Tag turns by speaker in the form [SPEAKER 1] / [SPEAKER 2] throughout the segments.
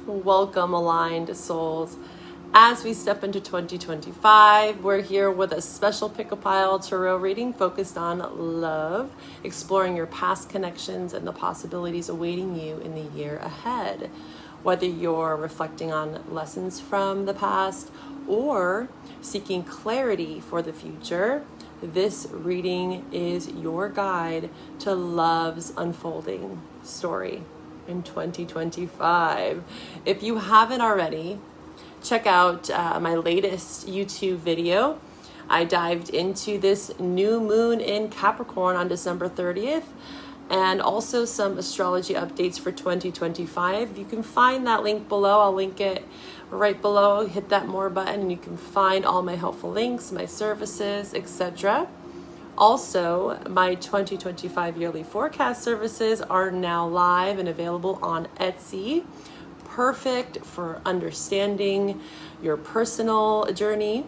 [SPEAKER 1] Welcome, aligned souls. As we step into 2025, we're here with a special pick-a-pile tarot reading focused on love, exploring your past connections and the possibilities awaiting you in the year ahead. Whether you're reflecting on lessons from the past or seeking clarity for the future, this reading is your guide to love's unfolding story in 2025. If you haven't already, check out my latest YouTube video. I dived into this new moon in Capricorn on December 30th, and also some astrology updates for 2025. You can find that link below. I'll link it right below. Hit that more button and you can find all my helpful links, my services, etc. Also, my 2025 yearly forecast services are now live and available on Etsy. Perfect for understanding your personal journey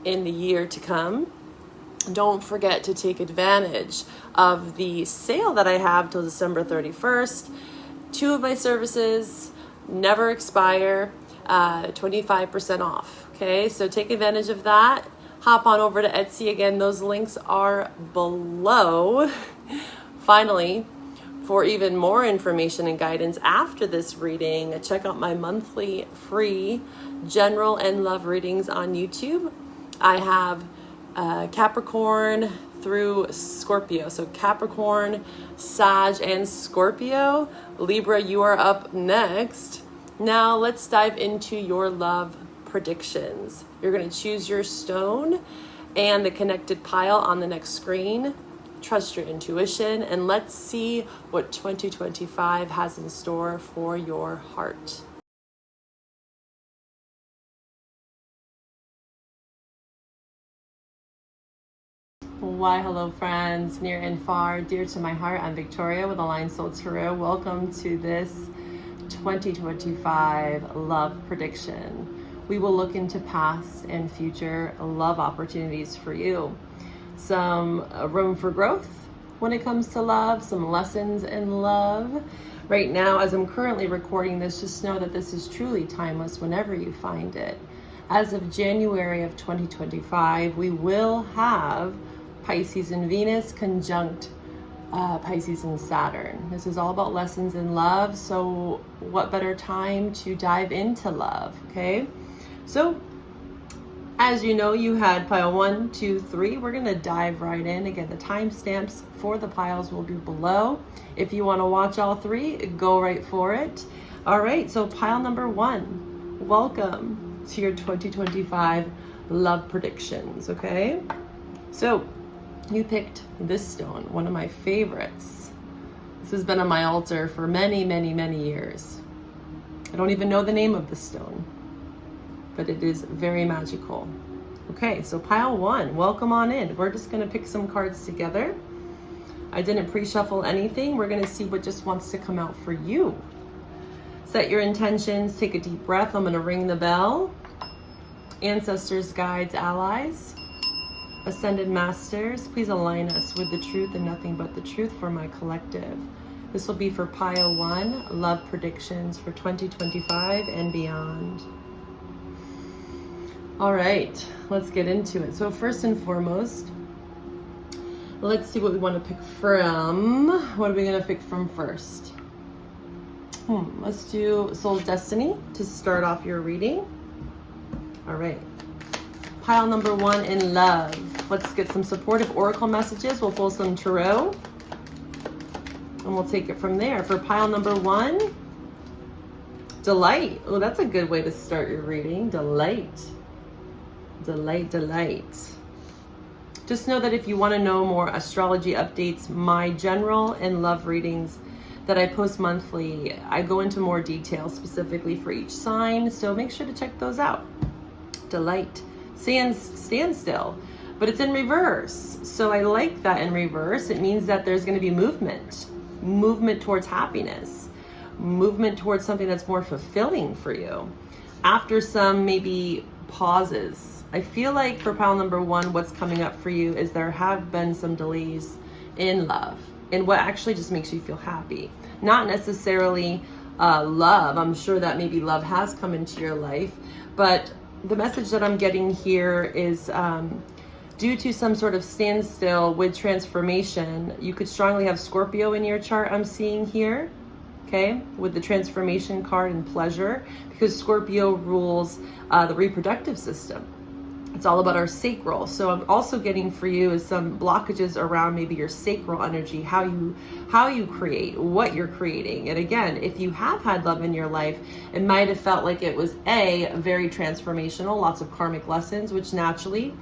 [SPEAKER 1] in the year to come. Don't forget to take advantage of the sale that I have till December 31st. 2 of my services never expire, 25% off. Okay, so take advantage of that. Hop on over to Etsy. Again, those links are below. Finally, for even more information and guidance after this reading, check out my monthly free general and love readings on YouTube. I have Capricorn through Scorpio. So Capricorn, Sag, and Scorpio. Libra, you are up next. Now let's dive into your love predictions. You're going to choose your stone and the connected pile on the next screen. Trust your intuition, and let's see what 2025 has in store for your heart. Why, hello friends, near and far, dear to my heart. I'm Victoria with Aligned Soul Tarot. Welcome to this 2025 love prediction. We will look into past and future love opportunities for you. Some room for growth when it comes to love, some lessons in love. Right now, as I'm currently recording this, just know that this is truly timeless whenever you find it. As of January of 2025, we will have Pisces and Venus conjunct Pisces and Saturn. This is all about lessons in love, so what better time to dive into love, okay? So, as you know, you had pile 1, 2, 3. We're gonna dive right in. Again, the timestamps for the piles will be below. If you wanna watch all 3, go right for it. All right, so pile number 1, welcome to your 2025 love predictions, okay? So, you picked this stone, one of my favorites. This has been on my altar for many, many, many years. I don't even know the name of the stone, but it is very magical. Okay, so pile 1, welcome on in. We're just gonna pick some cards together. I didn't pre-shuffle anything. We're gonna see what just wants to come out for you. Set your intentions, take a deep breath. I'm gonna ring the bell. Ancestors, guides, allies, ascended masters, please align us with the truth and nothing but the truth for my collective. This will be for pile 1, love predictions for 2025 and beyond. All right, let's get into it. So first and foremost, let's see what we want to pick from. What are we going to pick from first? Let's do Soul's Destiny to start off your reading. All right. Pile number 1 in love. Let's get some supportive oracle messages. We'll pull some tarot and we'll take it from there. For pile number 1, delight. Oh, that's a good way to start your reading. Delight. Delight, delight. Just know that if you want to know more astrology updates, my general and love readings that I post monthly, I go into more detail specifically for each sign, so make sure to check those out. Delight. Stand still, but it's in reverse. So I like that in reverse. It means that there's going to be movement towards happiness, movement towards something that's more fulfilling for you. After some maybe pauses, I feel like for pile number 1, what's coming up for you is there have been some delays in love, in what actually just makes you feel happy. Not necessarily love. I'm sure that maybe love has come into your life, but the message that I'm getting here is due to some sort of standstill with transformation. You could strongly have Scorpio in your chart, I'm seeing here, okay, with the transformation card and pleasure, because Scorpio rules the reproductive system. It's all about our sacral. So I'm also getting for you is some blockages around maybe your sacral energy, how you create, what you're creating. And again, if you have had love in your life, it might have felt like it was very transformational, lots of karmic lessons, which naturally,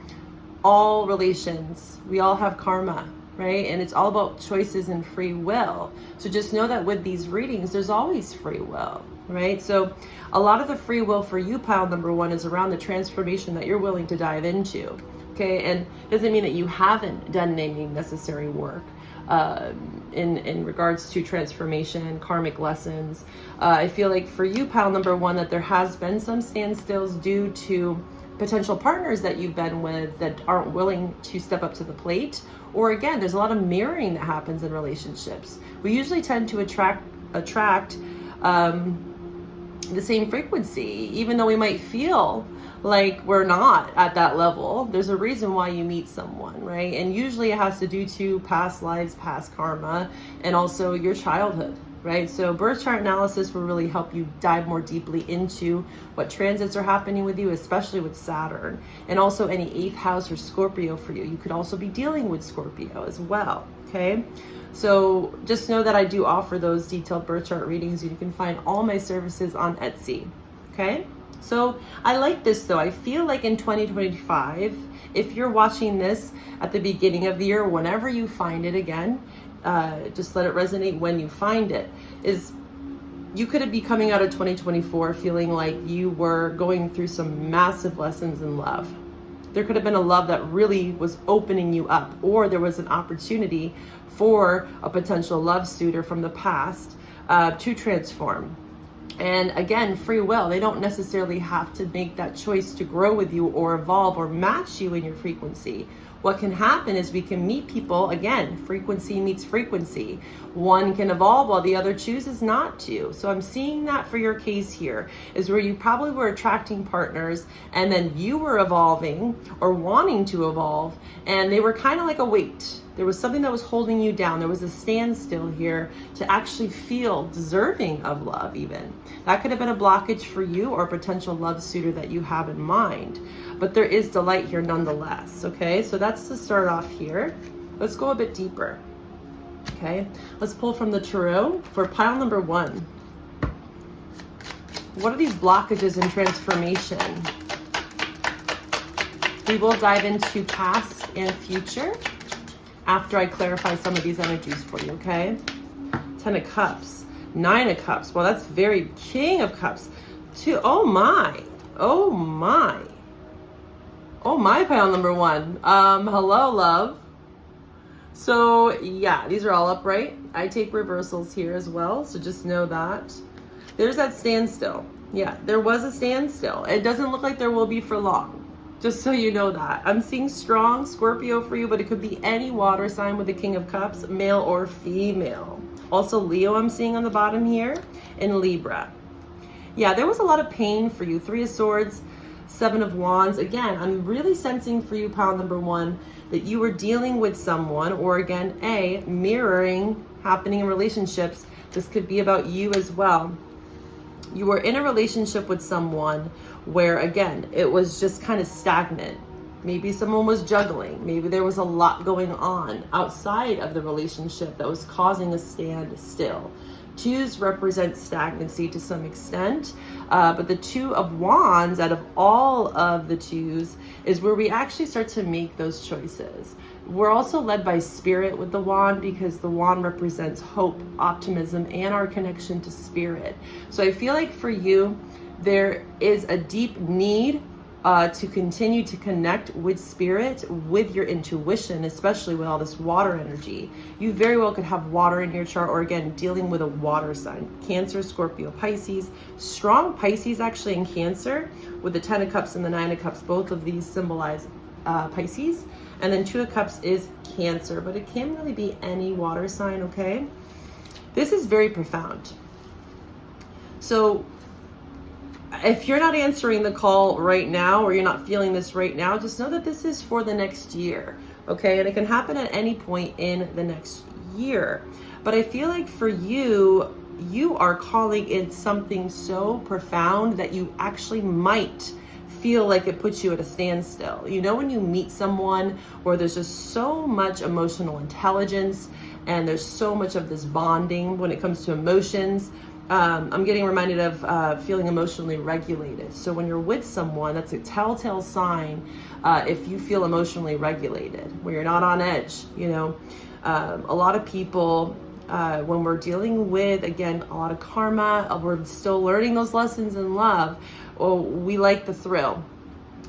[SPEAKER 1] all relations, we all have karma, right? And it's all about choices and free will. So just know that with these readings, there's always free will, right? So a lot of the free will for you, pile number one, is around the transformation that you're willing to dive into, okay? And doesn't mean that you haven't done any necessary work in regards to transformation, karmic lessons. I feel like for you, pile number one, that there has been some standstills due to potential partners that you've been with that aren't willing to step up to the plate. Or again, there's a lot of mirroring that happens in relationships. We usually tend to attract the same frequency, even though we might feel like we're not at that level. There's a reason why you meet someone, right? And usually it has to do to past lives, past karma, and also your childhood, right? So birth chart analysis will really help you dive more deeply into what transits are happening with you, especially with Saturn, and also any 8th house or Scorpio for you. You could also be dealing with Scorpio as well, okay? So just know that I do offer those detailed birth chart readings. You can find all my services on Etsy, okay? So I like this though. I feel like in 2025, if you're watching this at the beginning of the year, whenever you find it again, just let it resonate when you find it, is you could be coming out of 2024 feeling like you were going through some massive lessons in love. There could have been a love that really was opening you up, or there was an opportunity for a potential love suitor from the past to transform. And again, free will, they don't necessarily have to make that choice to grow with you or evolve or match you in your frequency. What can happen is we can meet people, again, frequency meets frequency. One can evolve while the other chooses not to. So I'm seeing that for your case here is where you probably were attracting partners and then you were evolving or wanting to evolve, and they were kind of like a weight. There was something that was holding you down. There was a standstill here to actually feel deserving of love even. That could have been a blockage for you or a potential love suitor that you have in mind. But there is delight here nonetheless, okay? So that's to start off here. Let's go a bit deeper, okay? Let's pull from the tarot for pile number one. What are these blockages in transformation? We will dive into past and future after I clarify some of these energies for you, okay? 10 of Cups, 9 of Cups. Well, that's very King of Cups. Oh my, pile number one. Hello, love. So yeah, these are all upright. I take reversals here as well, so just know that. There's that standstill. Yeah, there was a standstill. It doesn't look like there will be for long. Just so you know that. I'm seeing strong Scorpio for you, but it could be any water sign with the King of Cups, male or female. Also Leo I'm seeing on the bottom here, and Libra. Yeah, there was a lot of pain for you. 3 of Swords, 7 of Wands. Again, I'm really sensing for you, pile number one, that you were dealing with someone, or again, mirroring happening in relationships. This could be about you as well. You were in a relationship with someone where, again, it was just kind of stagnant. Maybe someone was juggling. Maybe there was a lot going on outside of the relationship that was causing a standstill. 2s represent stagnancy to some extent, but the 2 of Wands, out of all of the 2s, is where we actually start to make those choices. We're also led by spirit with the wand, because the wand represents hope, optimism, and our connection to spirit. So I feel like for you, there is a deep need to continue to connect with spirit, with your intuition, especially with all this water energy. You very well could have water in your chart, or again, dealing with a water sign. Cancer, Scorpio, Pisces. Strong Pisces actually in Cancer, with the 10 of Cups and the 9 of Cups. Both of these symbolize Pisces. And then 2 of Cups is Cancer, but it can really be any water sign, okay? This is very profound. So if you're not answering the call right now, or you're not feeling this right now, just know that this is for the next year, okay? And it can happen at any point in the next year. But I feel like for you, you are calling in something so profound that you actually might feel like it puts you at a standstill. You know, when you meet someone where there's just so much emotional intelligence and there's so much of this bonding when it comes to emotions. I'm getting reminded of feeling emotionally regulated. So when you're with someone, that's a telltale sign if you feel emotionally regulated, where you're not on edge. You know, a lot of people, when we're dealing with, again, a lot of karma, we're still learning those lessons in love, we like the thrill.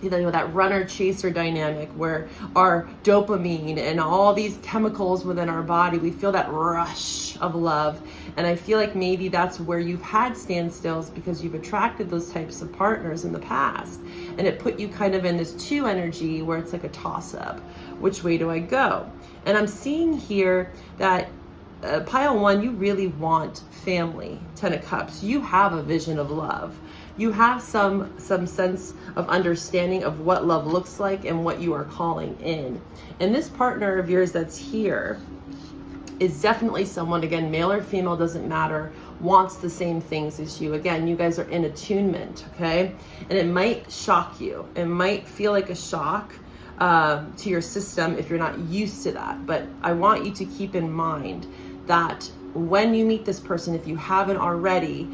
[SPEAKER 1] You know, that runner-chaser dynamic where our dopamine and all these chemicals within our body, we feel that rush of love. And I feel like maybe that's where you've had standstills because you've attracted those types of partners in the past. And it put you kind of in this 2 energy where it's like a toss-up. Which way do I go? And I'm seeing here that pile 1, you really want family. 10 of Cups. You have a vision of love. You have some sense of understanding of what love looks like and what you are calling in. And this partner of yours that's here is definitely someone, again, male or female, doesn't matter, wants the same things as you. Again, you guys are in attunement, okay? And it might shock you. It might feel like a shock to your system if you're not used to that. But I want you to keep in mind that when you meet this person, if you haven't already,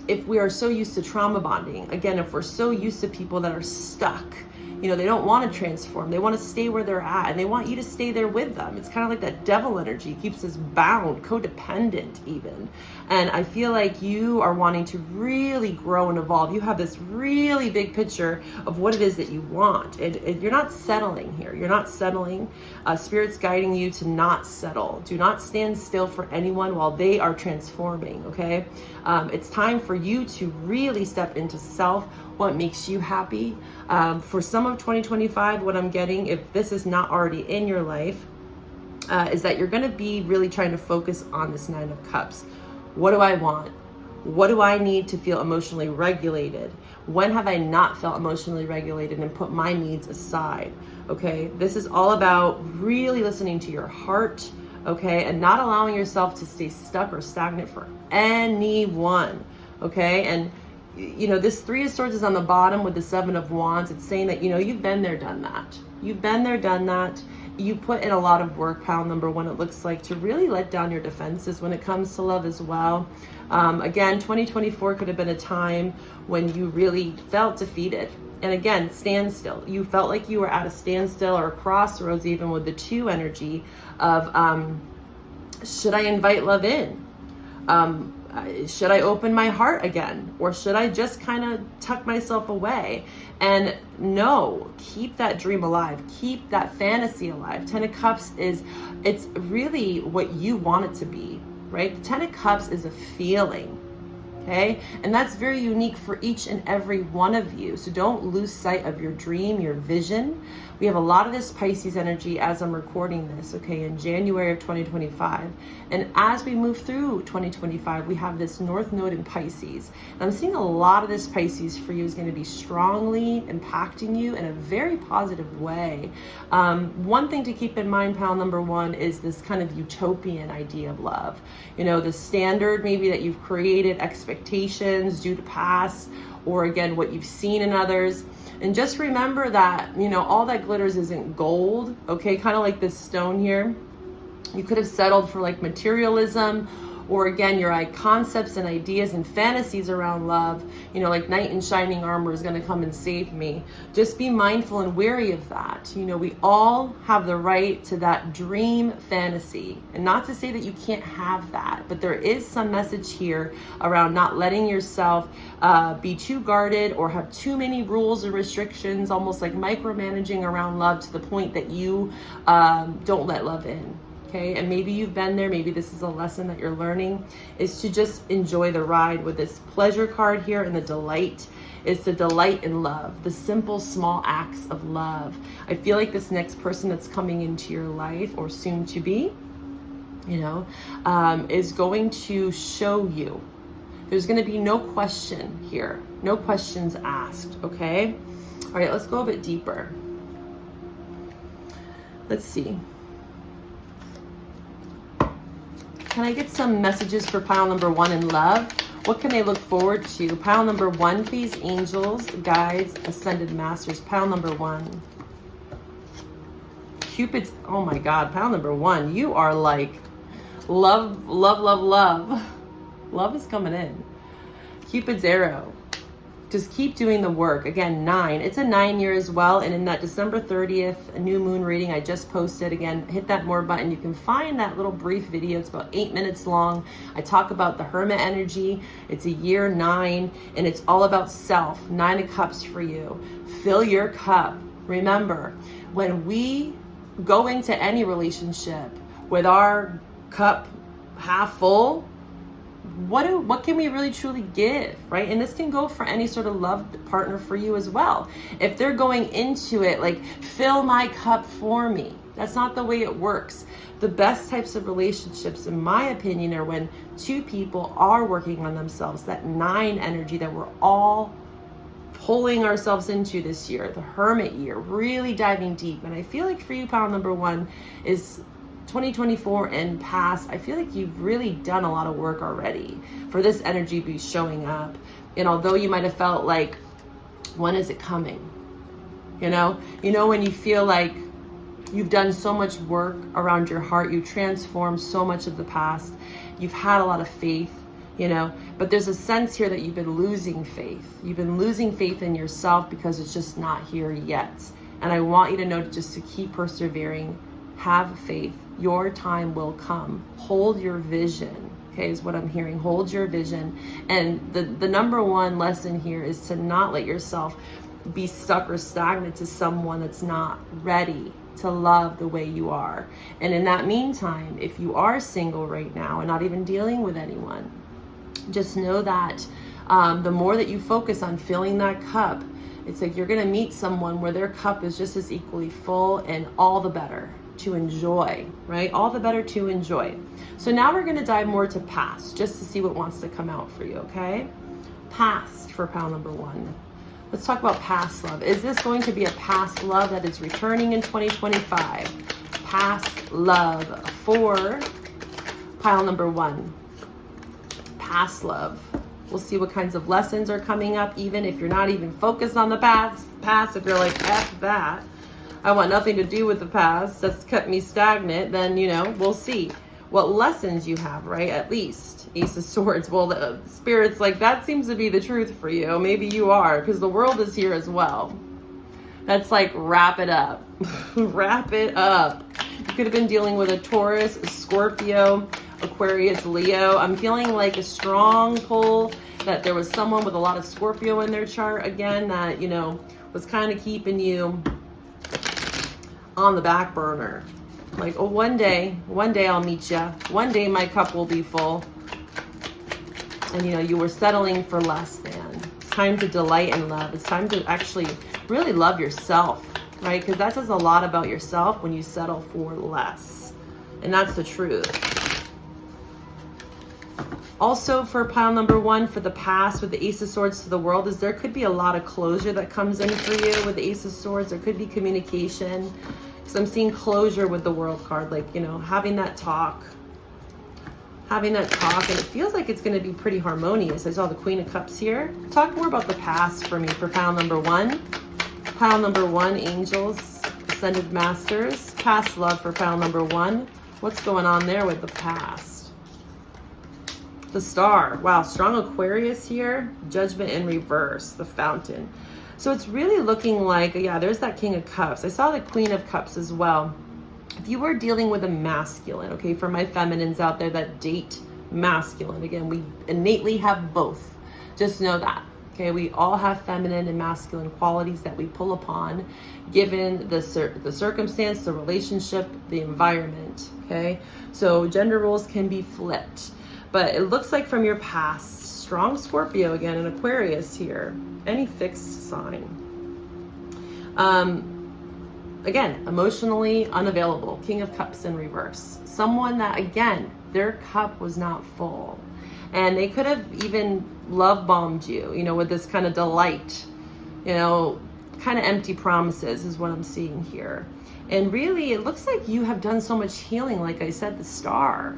[SPEAKER 1] if we are so used to trauma bonding, again, if we're so used to people that are stuck, you know, they don't want to transform. They want to stay where they're at, and they want you to stay there with them. It's kind of like that devil energy, keeps us bound, codependent even. And I feel like you are wanting to really grow and evolve. You have this really big picture of what it is that you want. And you're not settling here. You're not settling. Spirit's guiding you to not settle. Do not stand still for anyone while they are transforming, okay? It's time for you to really step into self, what makes you happy. For some of 2025, what I'm getting, if this is not already in your life, is that you're going to be really trying to focus on this 9 of Cups. What do I want? What do I need to feel emotionally regulated? When have I not felt emotionally regulated and put my needs aside? Okay, this is all about really listening to your heart, okay, and not allowing yourself to stay stuck or stagnant for anyone, okay? And you know, this 3 of Swords is on the bottom with the 7 of Wands. It's saying that, you know, you've been there, done that. You've been there, done that. You put in a lot of work, pile number 1, it looks like, to really let down your defenses when it comes to love as well. Again, 2024 could have been a time when you really felt defeated. And again, standstill. You felt like you were at a standstill or a crossroads, even with the 2 energy of, should I invite love in? Should I open my heart again? Or should I just kind of tuck myself away? And no, keep that dream alive. Keep that fantasy alive. 10 of Cups it's really what you want it to be, right? 10 of Cups is a feeling, okay? And that's very unique for each and every one of you. So don't lose sight of your dream, your vision. We have a lot of this Pisces energy as I'm recording this, okay, in January of 2025. And as we move through 2025, we have this North Node in Pisces. And I'm seeing a lot of this Pisces for you is going to be strongly impacting you in a very positive way. One thing to keep in mind, pile number 1, is this kind of utopian idea of love. You know, the standard maybe that you've created, expectations due to past, or again, what you've seen in others. And just remember that, you know, all that glitters isn't gold, okay? Kind of like this stone here. You could have settled for like materialism, or again, your concepts and ideas and fantasies around love, you know, like knight in shining armor is going to come and save me. Just be mindful and wary of that. You know, we all have the right to that dream fantasy. And not to say that you can't have that, but there is some message here around not letting yourself be too guarded or have too many rules and restrictions, almost like micromanaging around love to the point that you don't let love in. Okay, and maybe you've been there, maybe this is a lesson that you're learning, is to just enjoy the ride with this pleasure card here. And the delight is to delight in love, the simple small acts of love. I feel like this next person that's coming into your life, or soon to be, you know, is going to show you There's going to be no question here. No questions asked, okay? All right, let's go a bit deeper. Let's see. Can I get some messages for pile number 1 in love? What can they look forward to? Pile number 1, please. Angels, guides, ascended masters. Pile number 1. Cupid's, oh my God, pile number 1. You are like love, love, love, love. Love is coming in. Cupid's arrow. Just keep doing the work. Again, 9. It's a 9 year as well. And in that December 30th new moon reading I just posted, again, hit that more button. You can find that little brief video. It's about 8 minutes long. I talk about the Hermit energy. It's a year 9, and it's all about self. 9 of Cups for you. Fill your cup. Remember, when we go into any relationship with our cup half full, what can we really truly give, right? And this can go for any sort of love partner for you as well. If they're going into it like, fill my cup for me, that's not the way it works. The best types of relationships, in my opinion, are when two people are working on themselves. That 9 energy that we're all pulling ourselves into this year, the Hermit year, really diving deep. And I feel like for you, pile number 1 is 2024 and past. I feel like you've really done a lot of work already for this energy to be showing up. And although you might have felt like, when is it coming? You know, when you feel like you've done so much work around your heart, you transformed so much of the past, you've had a lot of faith, but there's a sense here that you've been losing faith. You've been losing faith in yourself because it's just not here yet. And I want you to know just to keep persevering. Have faith. Your time will come. Hold your vision, okay, is what I'm hearing. Hold your vision. And the number 1 lesson here is to not let yourself be stuck or stagnant to someone that's not ready to love the way you are. And in that meantime, if you are single right now and not even dealing with anyone, just know that the more that you focus on filling that cup, it's like you're going to meet someone where their cup is just as equally full, and all the better to enjoy, right? All the better to enjoy. So now we're going to dive more to past, just to see what wants to come out for you, okay? Past for pile number 1. Let's talk about past love. Is this going to be a past love that is returning in 2025? Past love for pile number 1. Past love. We'll see what kinds of lessons are coming up, even if you're not even focused on the past. If you're like, F that, I want nothing to do with the past, that's kept me stagnant, then, we'll see what lessons you have, right? At least Ace of Swords. Well, the Spirit's like, that seems to be the truth for you. Maybe you are, because the world is here as well. That's like, wrap it up. Wrap it up. You could have been dealing with a Taurus, a Scorpio, Aquarius, Leo. I'm feeling like a strong pull that there was someone with a lot of Scorpio in their chart again that, was kind of keeping you on the back burner. Like, oh, one day I'll meet you. One day my cup will be full. And you were settling for less than. It's time to delight in love. It's time to actually really love yourself, right? Because that says a lot about yourself when you settle for less. And that's the truth. Also for pile number 1, for the past with the Ace of Swords to the world, is there could be a lot of closure that comes in for you with the Ace of Swords. There could be communication. Because I'm seeing closure with the World card, like, having that talk. And it feels like it's going to be pretty harmonious. I saw the Queen of Cups here. Talk more about the past for me for pile number 1. Pile number 1, Angels, Ascended Masters. Past love for pile number 1. What's going on there with the past? The Star. Wow, strong Aquarius here. Judgment in reverse. The Fountain. So it's really looking like, yeah, there's that King of Cups. I saw the Queen of Cups as well. If you were dealing with a masculine, okay, for my feminines out there that date masculine, again, we innately have both. Just know that, okay? We all have feminine and masculine qualities that we pull upon given the circumstance, the relationship, the environment, okay? So gender roles can be flipped. But it looks like from your past, strong Scorpio again, and Aquarius here. Any fixed sign. again, emotionally unavailable. King of Cups in reverse. Someone that, again, their cup was not full. And they could have even love bombed you, you know, with this kind of delight, you know, kind of empty promises is what I'm seeing here. And really, it looks like you have done so much healing. Like I said, the star.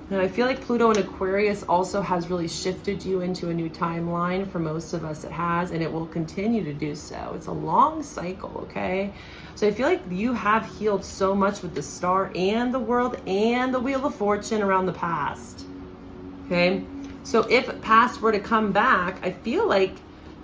[SPEAKER 1] And I feel like Pluto in Aquarius also has really shifted you into a new timeline. For most of us, it has, and it will continue to do so. It's a long cycle, okay? So I feel like you have healed so much with the star and the world and the Wheel of Fortune around the past, okay? So if past were to come back, I feel like,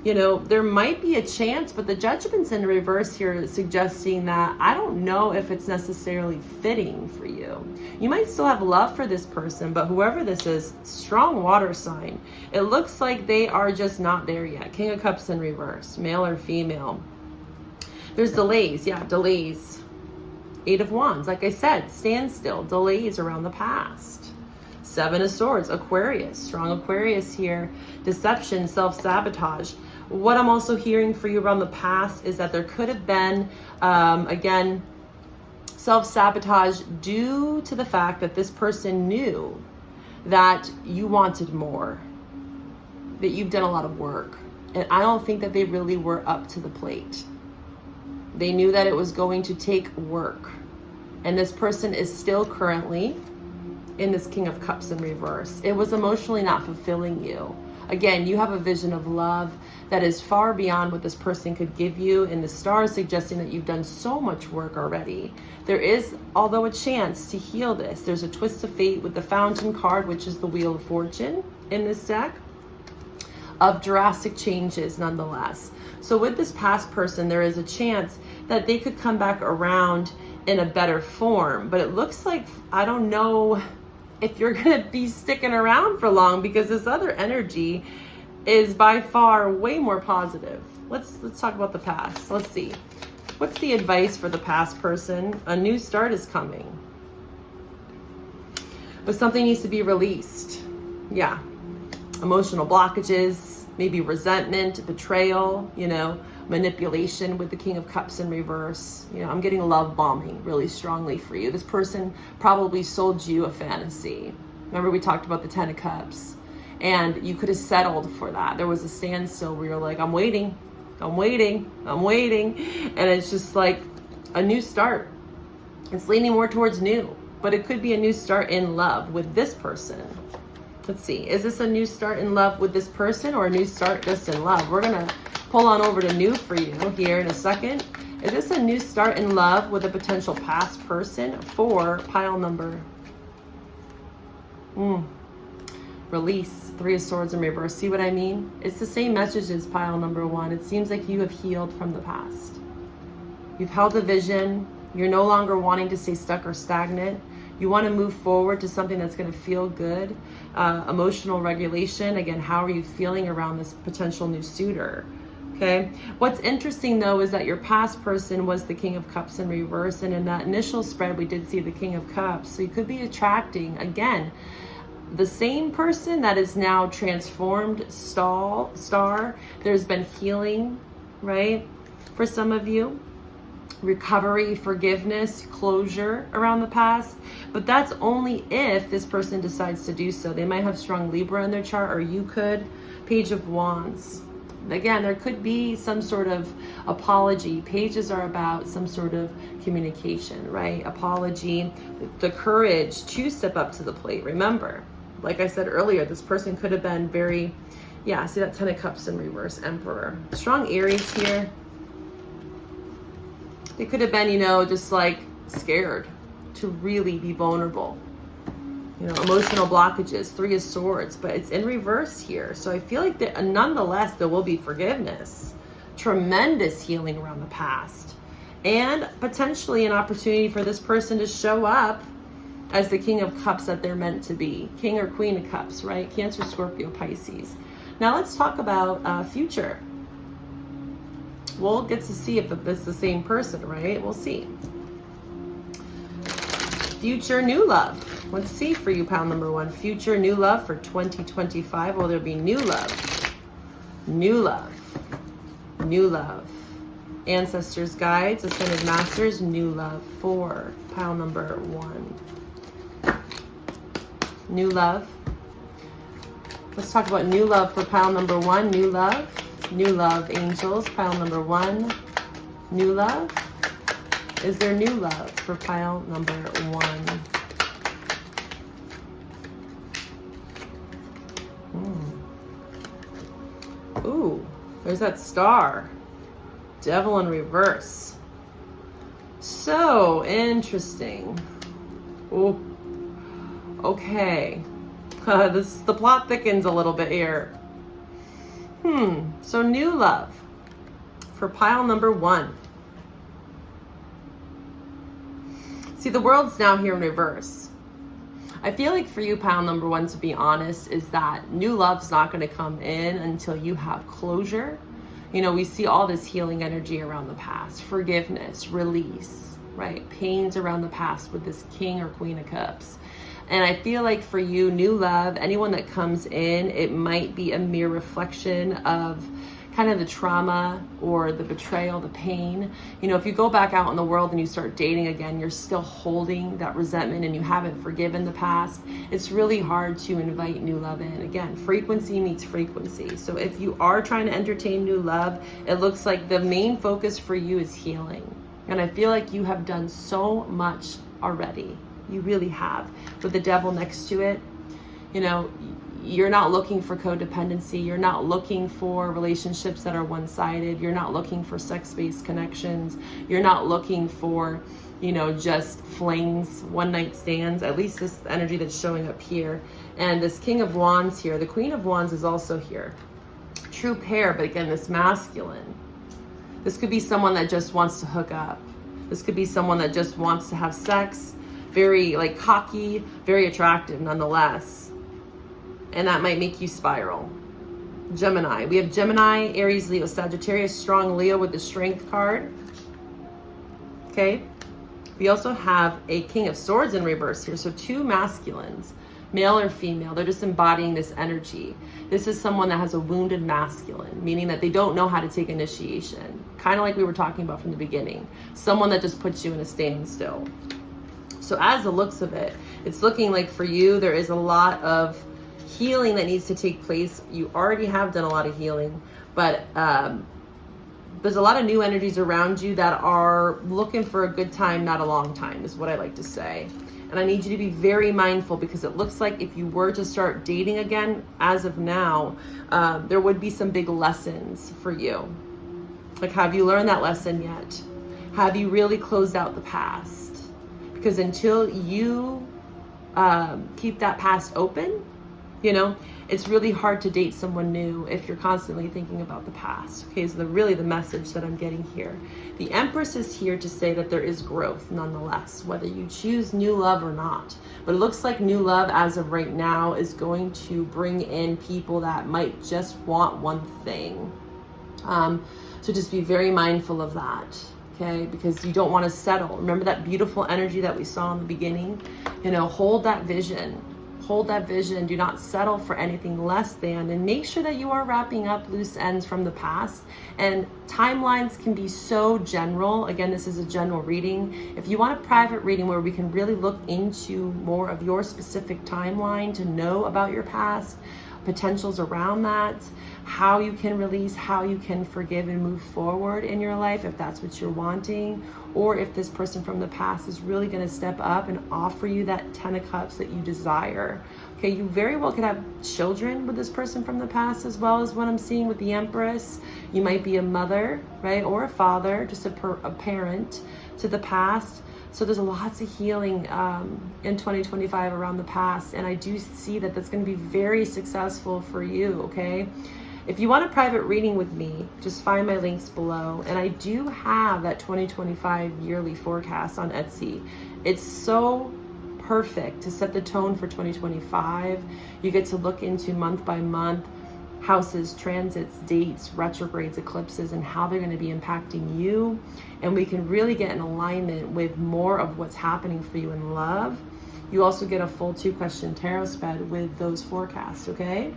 [SPEAKER 1] you know, there might be a chance, but the Judgment's in reverse here, suggesting that I don't know if it's necessarily fitting for you. You might still have love for this person, but whoever this is, strong water sign. It looks like they are just not there yet. King of Cups in reverse, male or female. There's delays, yeah, delays. 8 of Wands, like I said, standstill, delays around the past. 7 of Swords, Aquarius, strong Aquarius here. Deception, self-sabotage. What I'm also hearing for you around the past is that there could have been, again, self-sabotage due to the fact that this person knew that you wanted more, that you've done a lot of work. And I don't think that they really were up to the plate. They knew that it was going to take work. And this person is still currently in this King of Cups in reverse. It was emotionally not fulfilling you. Again, you have a vision of love that is far beyond what this person could give you, and the stars suggesting that you've done so much work already. There is, although, a chance to heal this. There's a twist of fate with the Fountain card, which is the Wheel of Fortune in this deck, of drastic changes nonetheless. So with this past person, there is a chance that they could come back around in a better form, but it looks like, I don't know if you're going to be sticking around for long, because this other energy is by far way more positive. Let's talk about the past. Let's see. What's the advice for the past person? A new start is coming. But something needs to be released. Yeah. Emotional blockages, maybe resentment, betrayal, you know, manipulation with the King of Cups in reverse. You know, I'm getting love bombing really strongly for you. This person probably sold you a fantasy. Remember we talked about the 10 of Cups, and you could have settled for that. There was a standstill where you're like, I'm waiting, I'm waiting, I'm waiting. And it's just like a new start. It's leaning more towards new, but it could be a new start in love with this person. Let's see, is this a new start in love with this person, or a new start just in love? We're gonna pull on over to new for you here in a second. Is this a new start in love with a potential past person for pile number? Release, 3 of Swords in reverse. See what I mean? It's the same message as pile number 1. It seems like you have healed from the past. You've held a vision. You're no longer wanting to stay stuck or stagnant. You want to move forward to something that's going to feel good. Emotional regulation. Again, how are you feeling around this potential new suitor? Okay. What's interesting though is that your past person was the King of Cups in reverse, and in that initial spread we did see the King of Cups. So you could be attracting, again, the same person that is now transformed star. There's been healing, right? For some of you, recovery, forgiveness, closure around the past, but that's only if this person decides to do so. They might have strong Libra in their chart, or you could. Page of Wands. Again, there could be some sort of apology. Pages are about some sort of communication, right? Apology, the courage to step up to the plate. Remember, like I said earlier, this person could have been very, yeah, see that 10 of Cups in reverse, Emperor. Strong Aries here. They could have been, you know, just like scared to really be vulnerable. You know, emotional blockages, 3 of Swords, but it's in reverse here. So I feel like that nonetheless, there will be forgiveness, tremendous healing around the past, and potentially an opportunity for this person to show up as the King of Cups that they're meant to be. King or Queen of Cups, right? Cancer, Scorpio, Pisces. Now let's talk about future. We'll get to see if it's the same person, right? We'll see. Future new love. Let's see for you, pile number 1. Future new love for 2025. Will there be new love? New love. New love. Ancestors, guides, ascended masters, new love for pile number 1. New love. Let's talk about new love for pile number 1. New love. New love, angels, pile number 1. New love. Is there new love for pile number 1? Ooh, there's that star. Devil in reverse. So interesting. Oh, okay. The plot thickens a little bit here. So new love for pile number 1. See, the world's now here in reverse. I feel like for you, pile number 1, to be honest, is that new love's not going to come in until you have closure. You know, we see all this healing energy around the past, forgiveness, release, right? Pains around the past with this King or Queen of Cups. And I feel like for you, new love, anyone that comes in, it might be a mere reflection of kind of the trauma or the betrayal, the pain. You know, if you go back out in the world and you start dating again, you're still holding that resentment and you haven't forgiven the past. It's really hard to invite new love in. Again, frequency meets frequency. So if you are trying to entertain new love, it looks like the main focus for you is healing. And I feel like you have done so much already. You really have. With the devil next to it, you know, you're not looking for codependency. You're not looking for relationships that are one-sided. You're not looking for sex-based connections. You're not looking for, you know, just flings, one-night stands. At least this energy that's showing up here. And this King of Wands here, the Queen of Wands is also here. True pair, but again, this masculine. This could be someone that just wants to hook up. This could be someone that just wants to have sex. Very like cocky, very attractive nonetheless. And that might make you spiral. Gemini. We have Gemini, Aries, Leo, Sagittarius, strong Leo with the Strength card. Okay. We also have a King of Swords in reverse here. So 2 masculines, male or female. They're just embodying this energy. This is someone that has a wounded masculine, meaning that they don't know how to take initiation. Kind of like we were talking about from the beginning. Someone that just puts you in a standstill. So as the looks of it, it's looking like for you, there is a lot of healing that needs to take place. You already have done a lot of healing, but there's a lot of new energies around you that are looking for a good time, not a long time, is what I like to say. And I need you to be very mindful, because it looks like if you were to start dating again, as of now, there would be some big lessons for you. Like, have you learned that lesson yet? Have you really closed out the past? Because until you keep that past open, you know, it's really hard to date someone new if you're constantly thinking about the past. Okay, so really the message that I'm getting here. The Empress is here to say that there is growth nonetheless, whether you choose new love or not. But it looks like new love as of right now is going to bring in people that might just want one thing. So just be very mindful of that. Okay, because you don't want to settle. Remember that beautiful energy that we saw in the beginning? You know, hold that vision. Hold that vision. Do not settle for anything less than, and make sure that you are wrapping up loose ends from the past. And timelines can be so general. Again, this is a general reading. If you want a private reading where we can really look into more of your specific timeline to know about your past, potentials around that, how you can release, how you can forgive and move forward in your life, if that's what you're wanting, or if this person from the past is really going to step up and offer you that 10 of Cups that you desire. Okay, you very well could have children with this person from the past, as well as what I'm seeing with the Empress. You might be a mother, right, or a father, just a parent to the past. So there's lots of healing in 2025 around the past, and I do see that that's going to be very successful for you, okay? If you want a private reading with me, just find my links below. And I do have that 2025 yearly forecast on Etsy. It's so perfect to set the tone for 2025. You get to look into month by month houses, transits, dates, retrogrades, eclipses, and how they're going to be impacting you. And we can really get in alignment with more of what's happening for you in love. You also get a full 2-question tarot spread with those forecasts, okay?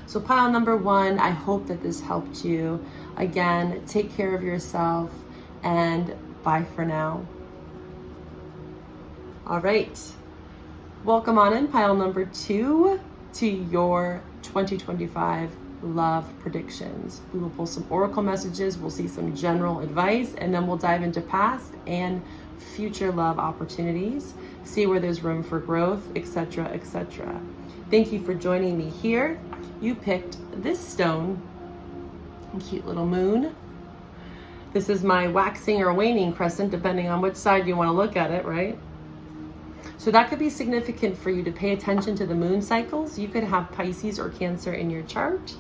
[SPEAKER 1] So pile number one, I hope that this helped you. Again, take care of yourself, and bye for now. All right. Welcome on in, pile number two, to your 2025 love predictions. We will pull some oracle messages, we'll see some general advice, and then we'll dive into past and future love opportunities, see where there's room for growth, etc., etc. Thank you for joining me here. You picked this stone, cute little moon. This is my waxing or waning crescent, depending on which side you want to look at it, right? So that could be significant for you to pay attention to the moon cycles. You could have Pisces or Cancer in your chart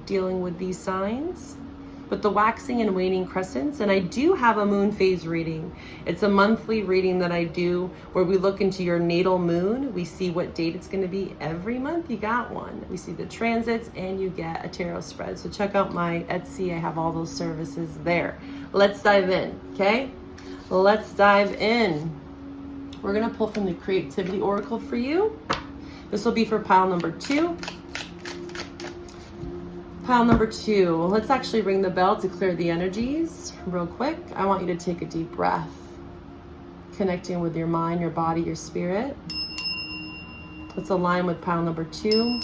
[SPEAKER 1] dealing with these signs. But the waxing and waning crescents, and I do have a moon phase reading. It's a monthly reading that I do where we look into your natal moon. We see what date it's going to be every month. You got one. We see the transits and you get a tarot spread. So check out my Etsy. I have all those services there. Let's dive in, okay? Let's dive in. We're going to pull from the Creativity Oracle for you. This will be for pile number two. Pile number two, let's actually ring the bell to clear the energies real quick. I want you to take a deep breath, connecting with your mind, your body, your spirit. Let's align with pile number two.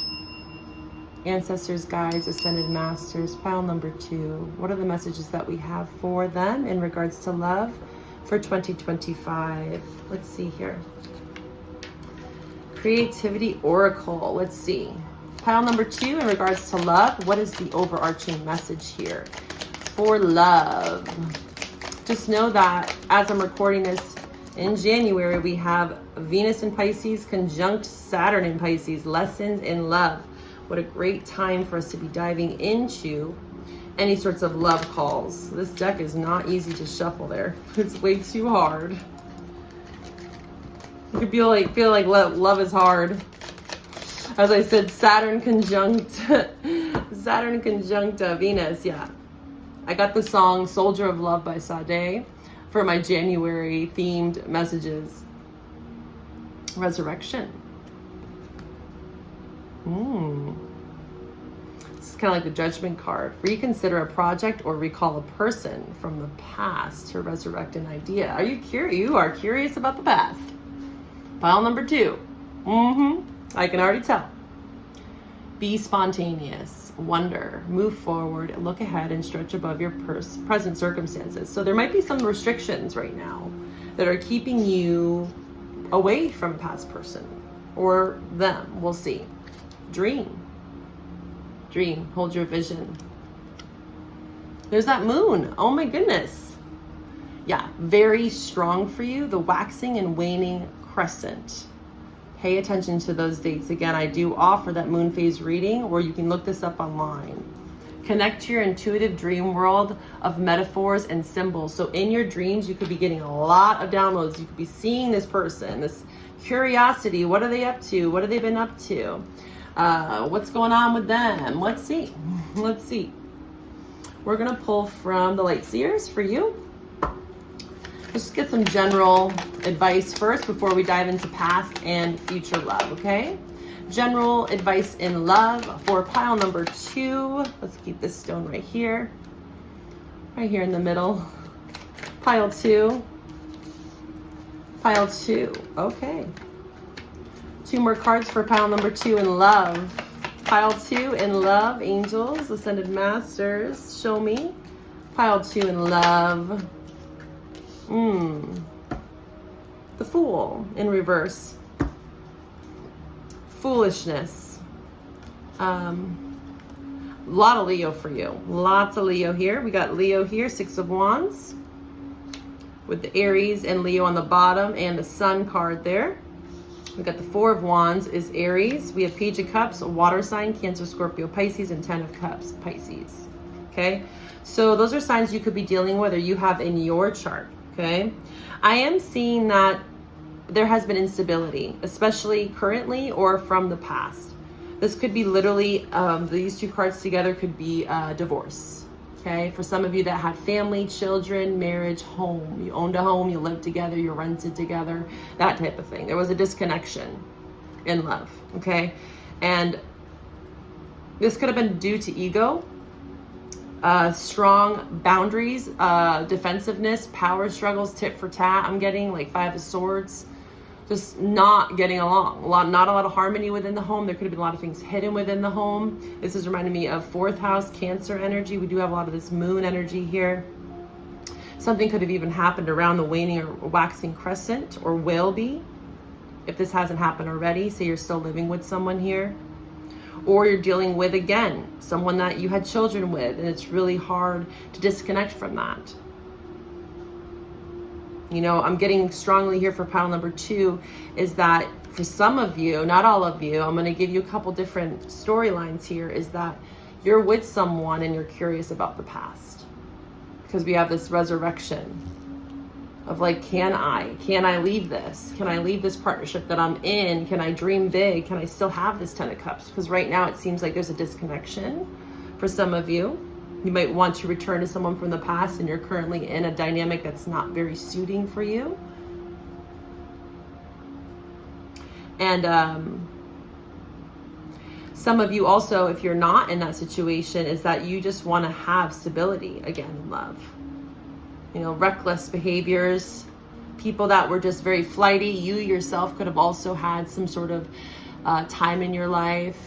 [SPEAKER 1] Ancestors, guides, ascended masters, pile number two. What are the messages that we have for them in regards to love for 2025? Let's see here. Creativity Oracle, let's see. Pile number two, in regards to love, what is the overarching message here for love? Just know that as I'm recording this in January, we have Venus in Pisces conjunct Saturn in Pisces, lessons in love. What a great time for us to be diving into any sorts of love calls. This deck is not easy to shuffle there. It's way too hard. You could feel like love is hard. As I said, Saturn conjunct Venus, yeah. I got the song Soldier of Love by Sade for my January themed messages. Resurrection. This is kind of like the Judgment card. Reconsider a project or recall a person from the past to resurrect an idea. Are you curious? You are curious about the past. Pile number two. I can already tell. Be spontaneous, wonder, move forward, look ahead, and stretch above your present circumstances. So there might be some restrictions right now that are keeping you away from a past person or them. We'll see. Dream, hold your vision. There's that moon. Oh my goodness. Yeah, very strong for you. The waxing and waning crescent. Pay attention to those dates. Again, I do offer that moon phase reading, or you can look this up online. Connect to your intuitive dream world of metaphors and symbols. So in your dreams, you could be getting a lot of downloads. You could be seeing this person, this curiosity. What are they up to? What have they been up to? What's going on with them? Let's see. We're going to pull from the Light Seers for you. Just get some general advice first before we dive into past and future love, okay? General advice in love for pile number two. Let's keep this stone right here in the middle. Pile two. Okay. Two more cards for pile number two in love. Pile two in love, angels, ascended masters, show me. Pile two in love. The Fool in reverse. Foolishness. A lot of Leo for you. Lots of Leo here. We got Leo here, Six of Wands, with the Aries and Leo on the bottom and the Sun card there. We got the Four of Wands is Aries. We have Page of Cups, a water sign, Cancer, Scorpio, Pisces, and Ten of Cups, Pisces. Okay, so those are signs you could be dealing with or you have in your chart. Okay, I am seeing that there has been instability, especially currently or from the past. This could be literally, these two cards together could be divorce. Okay, for some of you that had family, children, marriage, home. You owned a home, you lived together, you rented together, that type of thing. There was a disconnection in love, okay? And This could have been due to ego, strong boundaries, defensiveness, power struggles, tit for tat. I'm getting like 5 of Swords, just not getting along. Not a lot of harmony within the home. There could have been a lot of things hidden within the home. This is reminding me of 4th house, Cancer energy. We do have a lot of this moon energy here. Something could have even happened around the waning or waxing crescent, or will be, if this hasn't happened already. Say you're still living with someone here. Or you're dealing with, again, someone that you had children with, and it's really hard to disconnect from that. You know, I'm getting strongly here for pile number 2 is that for some of you, not all of you, I'm going to give you a couple different storylines here, is that you're with someone and you're curious about the past. Because we have this resurrection of like, can I leave this? Can I leave this partnership that I'm in? Can I dream big? Can I still have this 10 of Cups? Because right now it seems like there's a disconnection for some of you. You might want to return to someone from the past and you're currently in a dynamic that's not very suiting for you. And some of you also, if you're not in that situation, is that you just want to have stability again in love. You know, reckless behaviors, people that were just very flighty. You yourself could have also had some sort of time in your life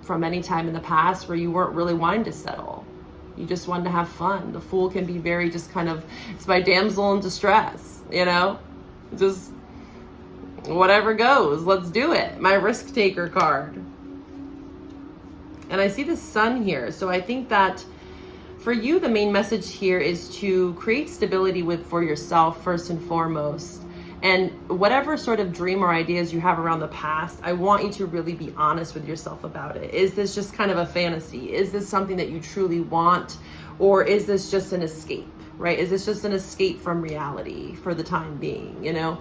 [SPEAKER 1] from any time in the past where you weren't really wanting to settle. You just wanted to have fun. The Fool can be very just kind of, it's my damsel in distress, you know, just whatever goes, let's do it. My risk taker card. And I see the Sun here. So I think that for you, the main message here is to create stability for yourself first and foremost. And whatever sort of dream or ideas you have around the past, I want you to really be honest with yourself about it. Is this just kind of a fantasy? Is this something that you truly want? Or is this just an escape, right? Is this just an escape from reality for the time being, you know?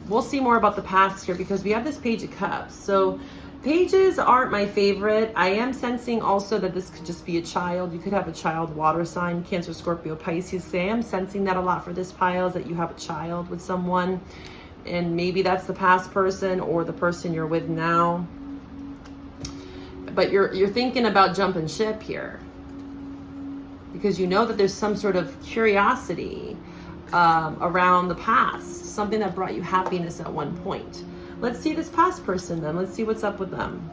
[SPEAKER 1] We'll see more about the past here because we have this Page of Cups. So pages aren't my favorite. I am sensing also that this could just be a child. You could have a child, water sign, Cancer, Scorpio, Pisces. So I am sensing that a lot for this pile, is that you have a child with someone, and maybe that's the past person or the person you're with now. But you're thinking about jumping ship here because you know that there's some sort of curiosity around the past, something that brought you happiness at one point. Let's see this past person then. Let's see what's up with them.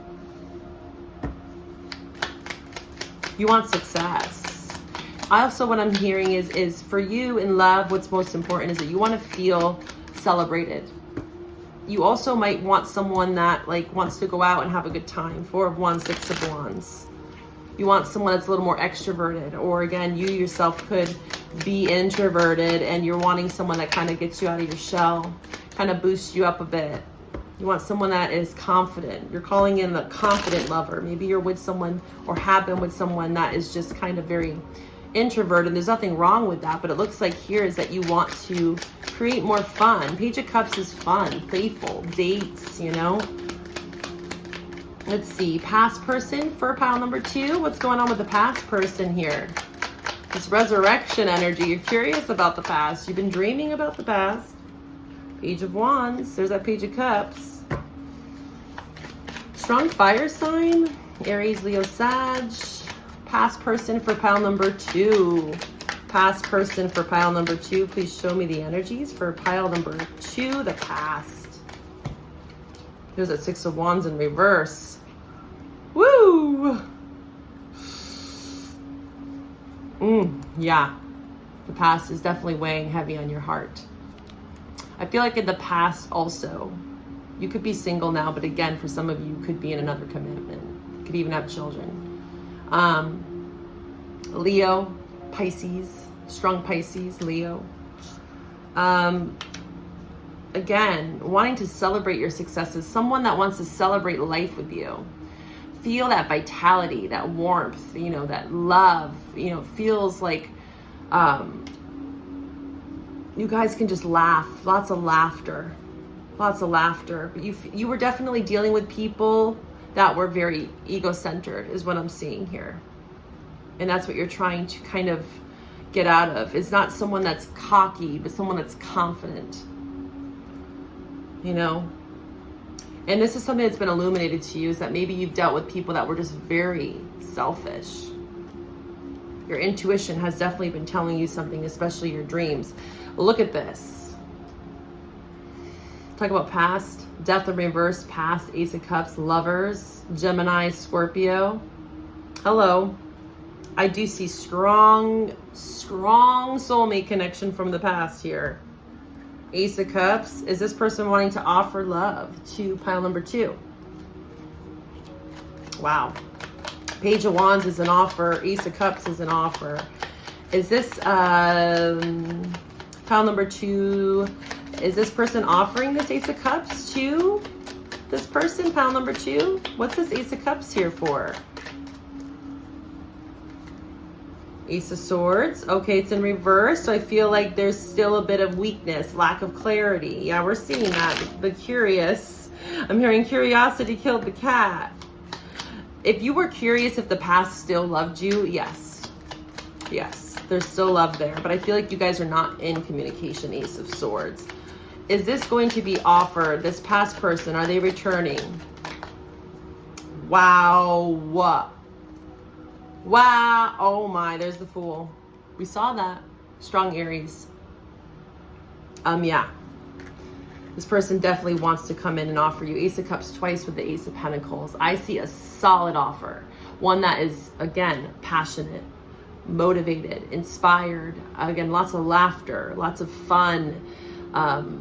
[SPEAKER 1] You want success. Also, what I'm hearing is for you in love, what's most important is that you want to feel celebrated. You also might want someone that like wants to go out and have a good time. 4 of Wands, 6 of Wands. You want someone that's a little more extroverted, or again, you yourself could be introverted and you're wanting someone that kind of gets you out of your shell, kind of boosts you up a bit. You want someone that is confident. You're calling in the confident lover. Maybe you're with someone or have been with someone that is just kind of very introverted. There's nothing wrong with that, but it looks like here is that you want to create more fun. Page of Cups is fun, playful, dates, you know. Let's see, past person for pile number 2. What's going on with the past person here? This resurrection energy. You're curious about the past. You've been dreaming about the past. Page of Wands. There's that Page of Cups. Strong fire sign. Aries, Leo, Sag. Past person for pile number 2. Past person for pile number 2. Please show me the energies for pile number 2, the past. There's that 6 of Wands in reverse. Woo! Yeah. The past is definitely weighing heavy on your heart. I feel like in the past also, you could be single now, but again, for some of you, could be in another commitment. You could even have children. Leo, Pisces, strong Pisces, Leo. Again, wanting to celebrate your successes, someone that wants to celebrate life with you. Feel that vitality, that warmth, you know, that love, you know, feels like you guys can just laugh, lots of laughter. But you were definitely dealing with people that were very ego-centered is what I'm seeing here. And that's what you're trying to kind of get out of. It's not someone that's cocky, but someone that's confident. You know, And this is something that's been illuminated to you, is that maybe you've dealt with people that were just very selfish. Your intuition has definitely been telling you something, especially your dreams. Look at this. Talk about past, death in reverse, past, Ace of Cups, Lovers, Gemini, Scorpio. Hello. I do see strong soulmate connection from the past here. Ace of Cups. Is this person wanting to offer love to pile number 2? Wow. Page of Wands is an offer. Ace of Cups is an offer. Is this pile number 2? Is this person offering this Ace of Cups to this person, pile number 2? What's this Ace of Cups here for? Ace of Swords. Okay, it's in reverse, so I feel like there's still a bit of weakness, lack of clarity. Yeah, we're seeing that. The curious. I'm hearing curiosity killed the cat. If you were curious if the past still loved you, yes. Yes, there's still love there. But I feel like you guys are not in communication, Ace of Swords. Is this going to be offered? This past person, are they returning? Wow. Wow. Oh my, there's the Fool. We saw that. Strong Aries. Yeah. This person definitely wants to come in and offer you. Ace of Cups twice with the Ace of Pentacles. I see a solid offer. One that is, again, passionate, motivated, inspired. Again, lots of laughter, lots of fun.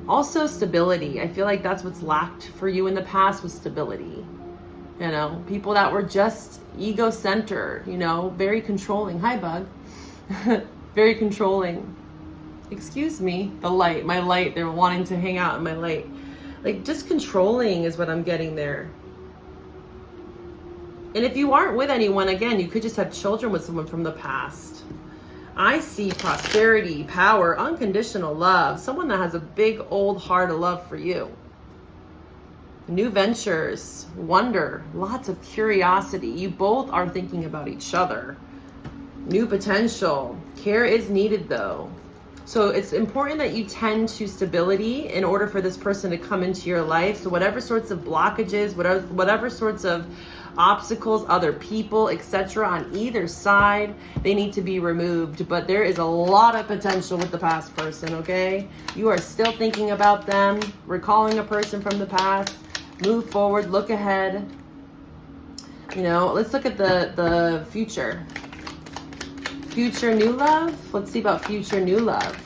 [SPEAKER 1] Also stability. I feel like that's what's lacked for you in the past, was stability. You know, people that were just ego-centered, you know, very controlling. Hi, bug. Very controlling. Excuse me, the light, my light. They're wanting to hang out in my light. Like, just controlling is what I'm getting there. And if you aren't with anyone, again, you could just have children with someone from the past. I see prosperity, power, unconditional love. Someone that has a big old heart of love for you. New ventures, wonder, lots of curiosity. You both are thinking about each other. New potential. Care is needed, though. So it's important that you tend to stability in order for this person to come into your life. So whatever sorts of blockages, whatever sorts of obstacles, other people, etc. on either side, they need to be removed. But there is a lot of potential with the past person, okay? You are still thinking about them, recalling a person from the past. Move forward, look ahead. You know, let's look at the future. Future new love. Let's see about future new love.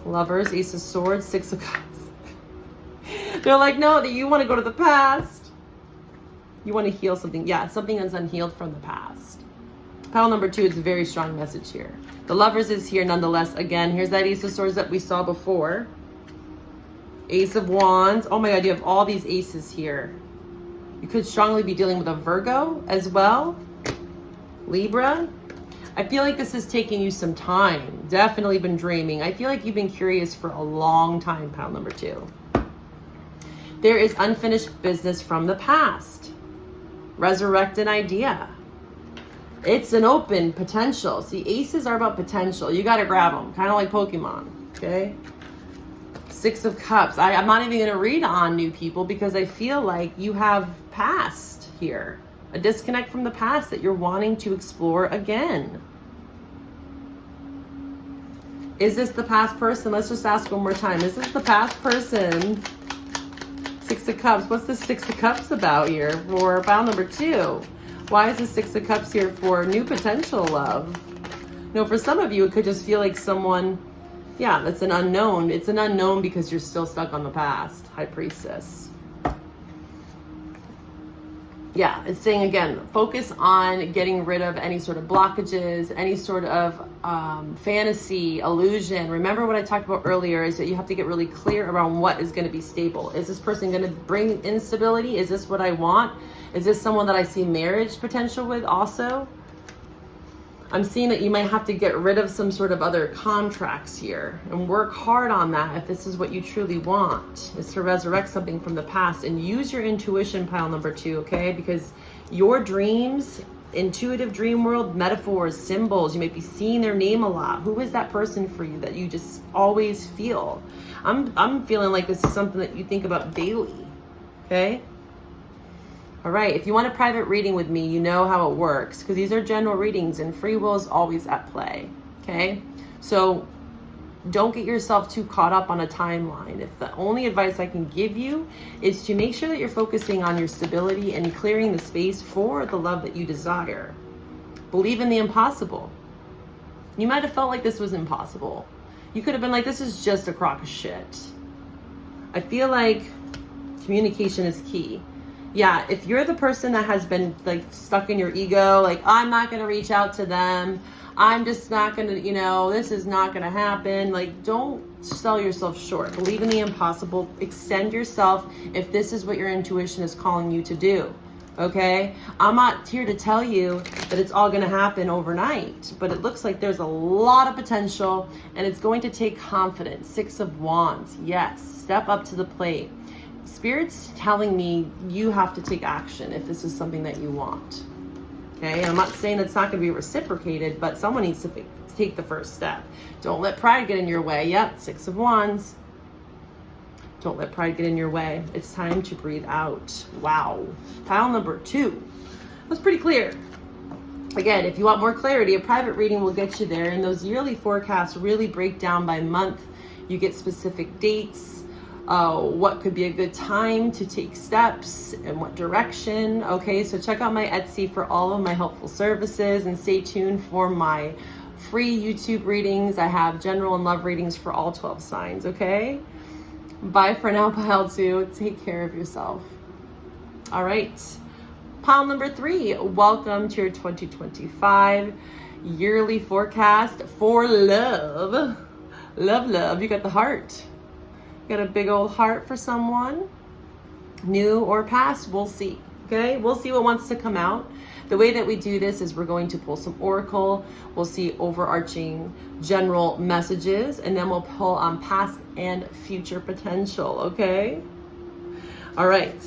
[SPEAKER 1] Lovers, Ace of Swords, Six of Cups. They're like, no, you want to go to the past. You want to heal something. Yeah, something that's unhealed from the past. Pile number 2 is a very strong message here. The Lovers is here nonetheless. Again, here's that Ace of Swords that we saw before. Ace of Wands. Oh my God, you have all these aces here. You could strongly be dealing with a Virgo as well. Libra. I feel like this is taking you some time. Definitely been dreaming. I feel like you've been curious for a long time, pile number 2. There is unfinished business from the past. Resurrect an idea. It's an open potential. See, aces are about potential. You got to grab them, kind of like Pokemon, okay? Six of Cups. I'm not even going to read on new people because I feel like you have past here. A disconnect from the past that you're wanting to explore again. Is this the past person? Let's just ask one more time. Is this the past person? Six of Cups. What's the Six of Cups about here for pile number 2? Why is the Six of Cups here for new potential love? You know, for some of you, it could just feel like someone, yeah, that's an unknown. It's an unknown because you're still stuck on the past. High Priestess. Yeah, it's saying again, focus on getting rid of any sort of blockages, any sort of fantasy, illusion. Remember what I talked about earlier is that you have to get really clear around what is going to be stable. Is this person going to bring instability? Is this what I want? Is this someone that I see marriage potential with also? I'm seeing that you might have to get rid of some sort of other contracts here and work hard on that if this is what you truly want, is to resurrect something from the past and use your intuition, pile number 2, okay? Because your dreams intuitive dream world, metaphors, symbols. You might be seeing their name a lot. Who is that person for you that you just always feel? I'm feeling like this is something that you think about daily. Okay? All right, if you want a private reading with me, you know how it works, because these are general readings and free will is always at play. Okay? So don't get yourself too caught up on a timeline. If the only advice I can give you is to make sure that you're focusing on your stability and clearing the space for the love that you desire. Believe in the impossible. You might have felt like this was impossible. You could have been like, this is just a crock of shit. I feel like communication is key. Yeah, if you're the person that has been like stuck in your ego, like, I'm not going to reach out to them, I'm just not going to, this is not going to happen. Like, don't sell yourself short. Believe in the impossible. Extend yourself if this is what your intuition is calling you to do. Okay? I'm not here to tell you that it's all going to happen overnight, but it looks like there's a lot of potential and it's going to take confidence. 6 of Wands. Yes. Step up to the plate. Spirit's telling me you have to take action if this is something that you want. Okay, and I'm not saying that's not going to be reciprocated, but someone needs to take the first step. Don't let pride get in your way. Yep, 6 of Wands. Don't let pride get in your way. It's time to breathe out. Wow. Pile number 2. That's pretty clear. Again, if you want more clarity, a private reading will get you there. And those yearly forecasts really break down by month. You get specific dates. What could be a good time to take steps and what direction. Okay, so check out my Etsy for all of my helpful services and stay tuned for my free YouTube readings. I have general and love readings for all 12 signs, okay? Bye for now, pile 2. Take care of yourself. All right, pile number 3. Welcome to your 2025 yearly forecast for love. Love. You got the heart. Got a big old heart for someone, new or past, we'll see. Okay, we'll see what wants to come out. The way that we do this is we're going to pull some oracle, we'll see overarching general messages, and then we'll pull on past and future potential, okay? All right,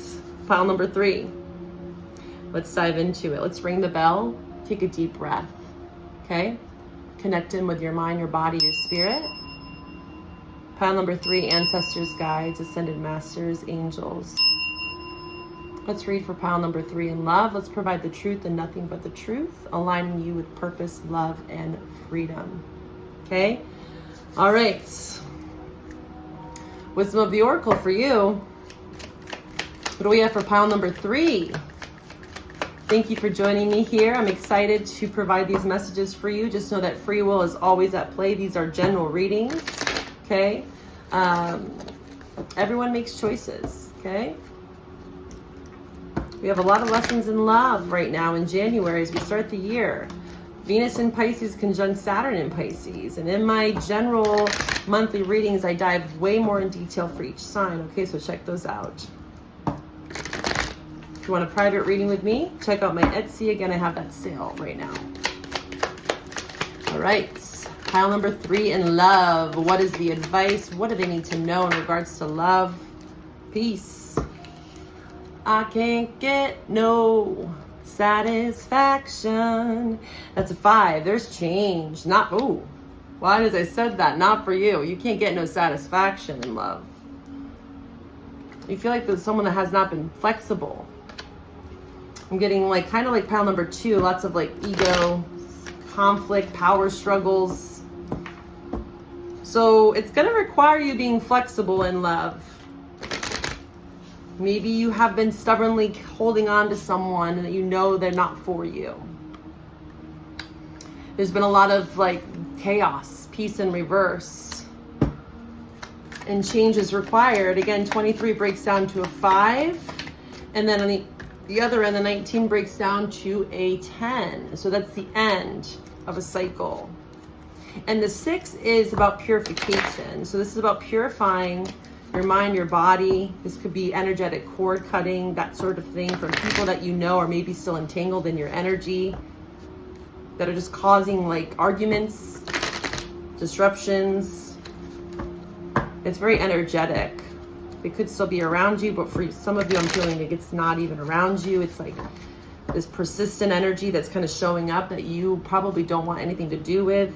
[SPEAKER 1] pile number 3. Let's dive into it. Let's ring the bell, take a deep breath, okay? Connect in with your mind, your body, your spirit. Pile number 3, ancestors, guides, ascended masters, angels. Let's read for pile number 3 in love. Let's provide the truth and nothing but the truth, aligning you with purpose, love, and freedom. Okay? All right. Wisdom of the Oracle for you. What do we have for pile number 3? Thank you for joining me here. I'm excited to provide these messages for you. Just know that free will is always at play. These are general readings. Okay, everyone makes choices. Okay, we have a lot of lessons in love right now in January as we start the year. Venus in Pisces conjunct Saturn in Pisces, and in my general monthly readings I dive way more in detail for each sign. Okay, so check those out. If you want a private reading with me, check out my Etsy. Again, I have that sale right now. All right. Pile number 3 in love. What is the advice? What do they need to know in regards to love? Peace. I can't get no satisfaction. That's a 5. There's change. Not, ooh. Why did I said that? Not for you. You can't get no satisfaction in love. You feel like there's someone that has not been flexible. I'm getting like kind of like pile number 2. Lots of like ego, conflict, power struggles. So it's going to require you being flexible in love. Maybe you have been stubbornly holding on to someone that you know they're not for you. There's been a lot of like chaos, peace in reverse. And change is required. Again, 23 breaks down to a 5. And then on the other end, the 19 breaks down to a 10. So that's the end of a cycle. And the 6 is about purification. So this is about purifying your mind, your body. This could be energetic cord cutting, that sort of thing, from people that you know are maybe still entangled in your energy, that are just causing like arguments, disruptions. It's very energetic. It could still be around you, but for some of you, I'm feeling like it's not even around you. It's like this persistent energy that's kind of showing up that you probably don't want anything to do with.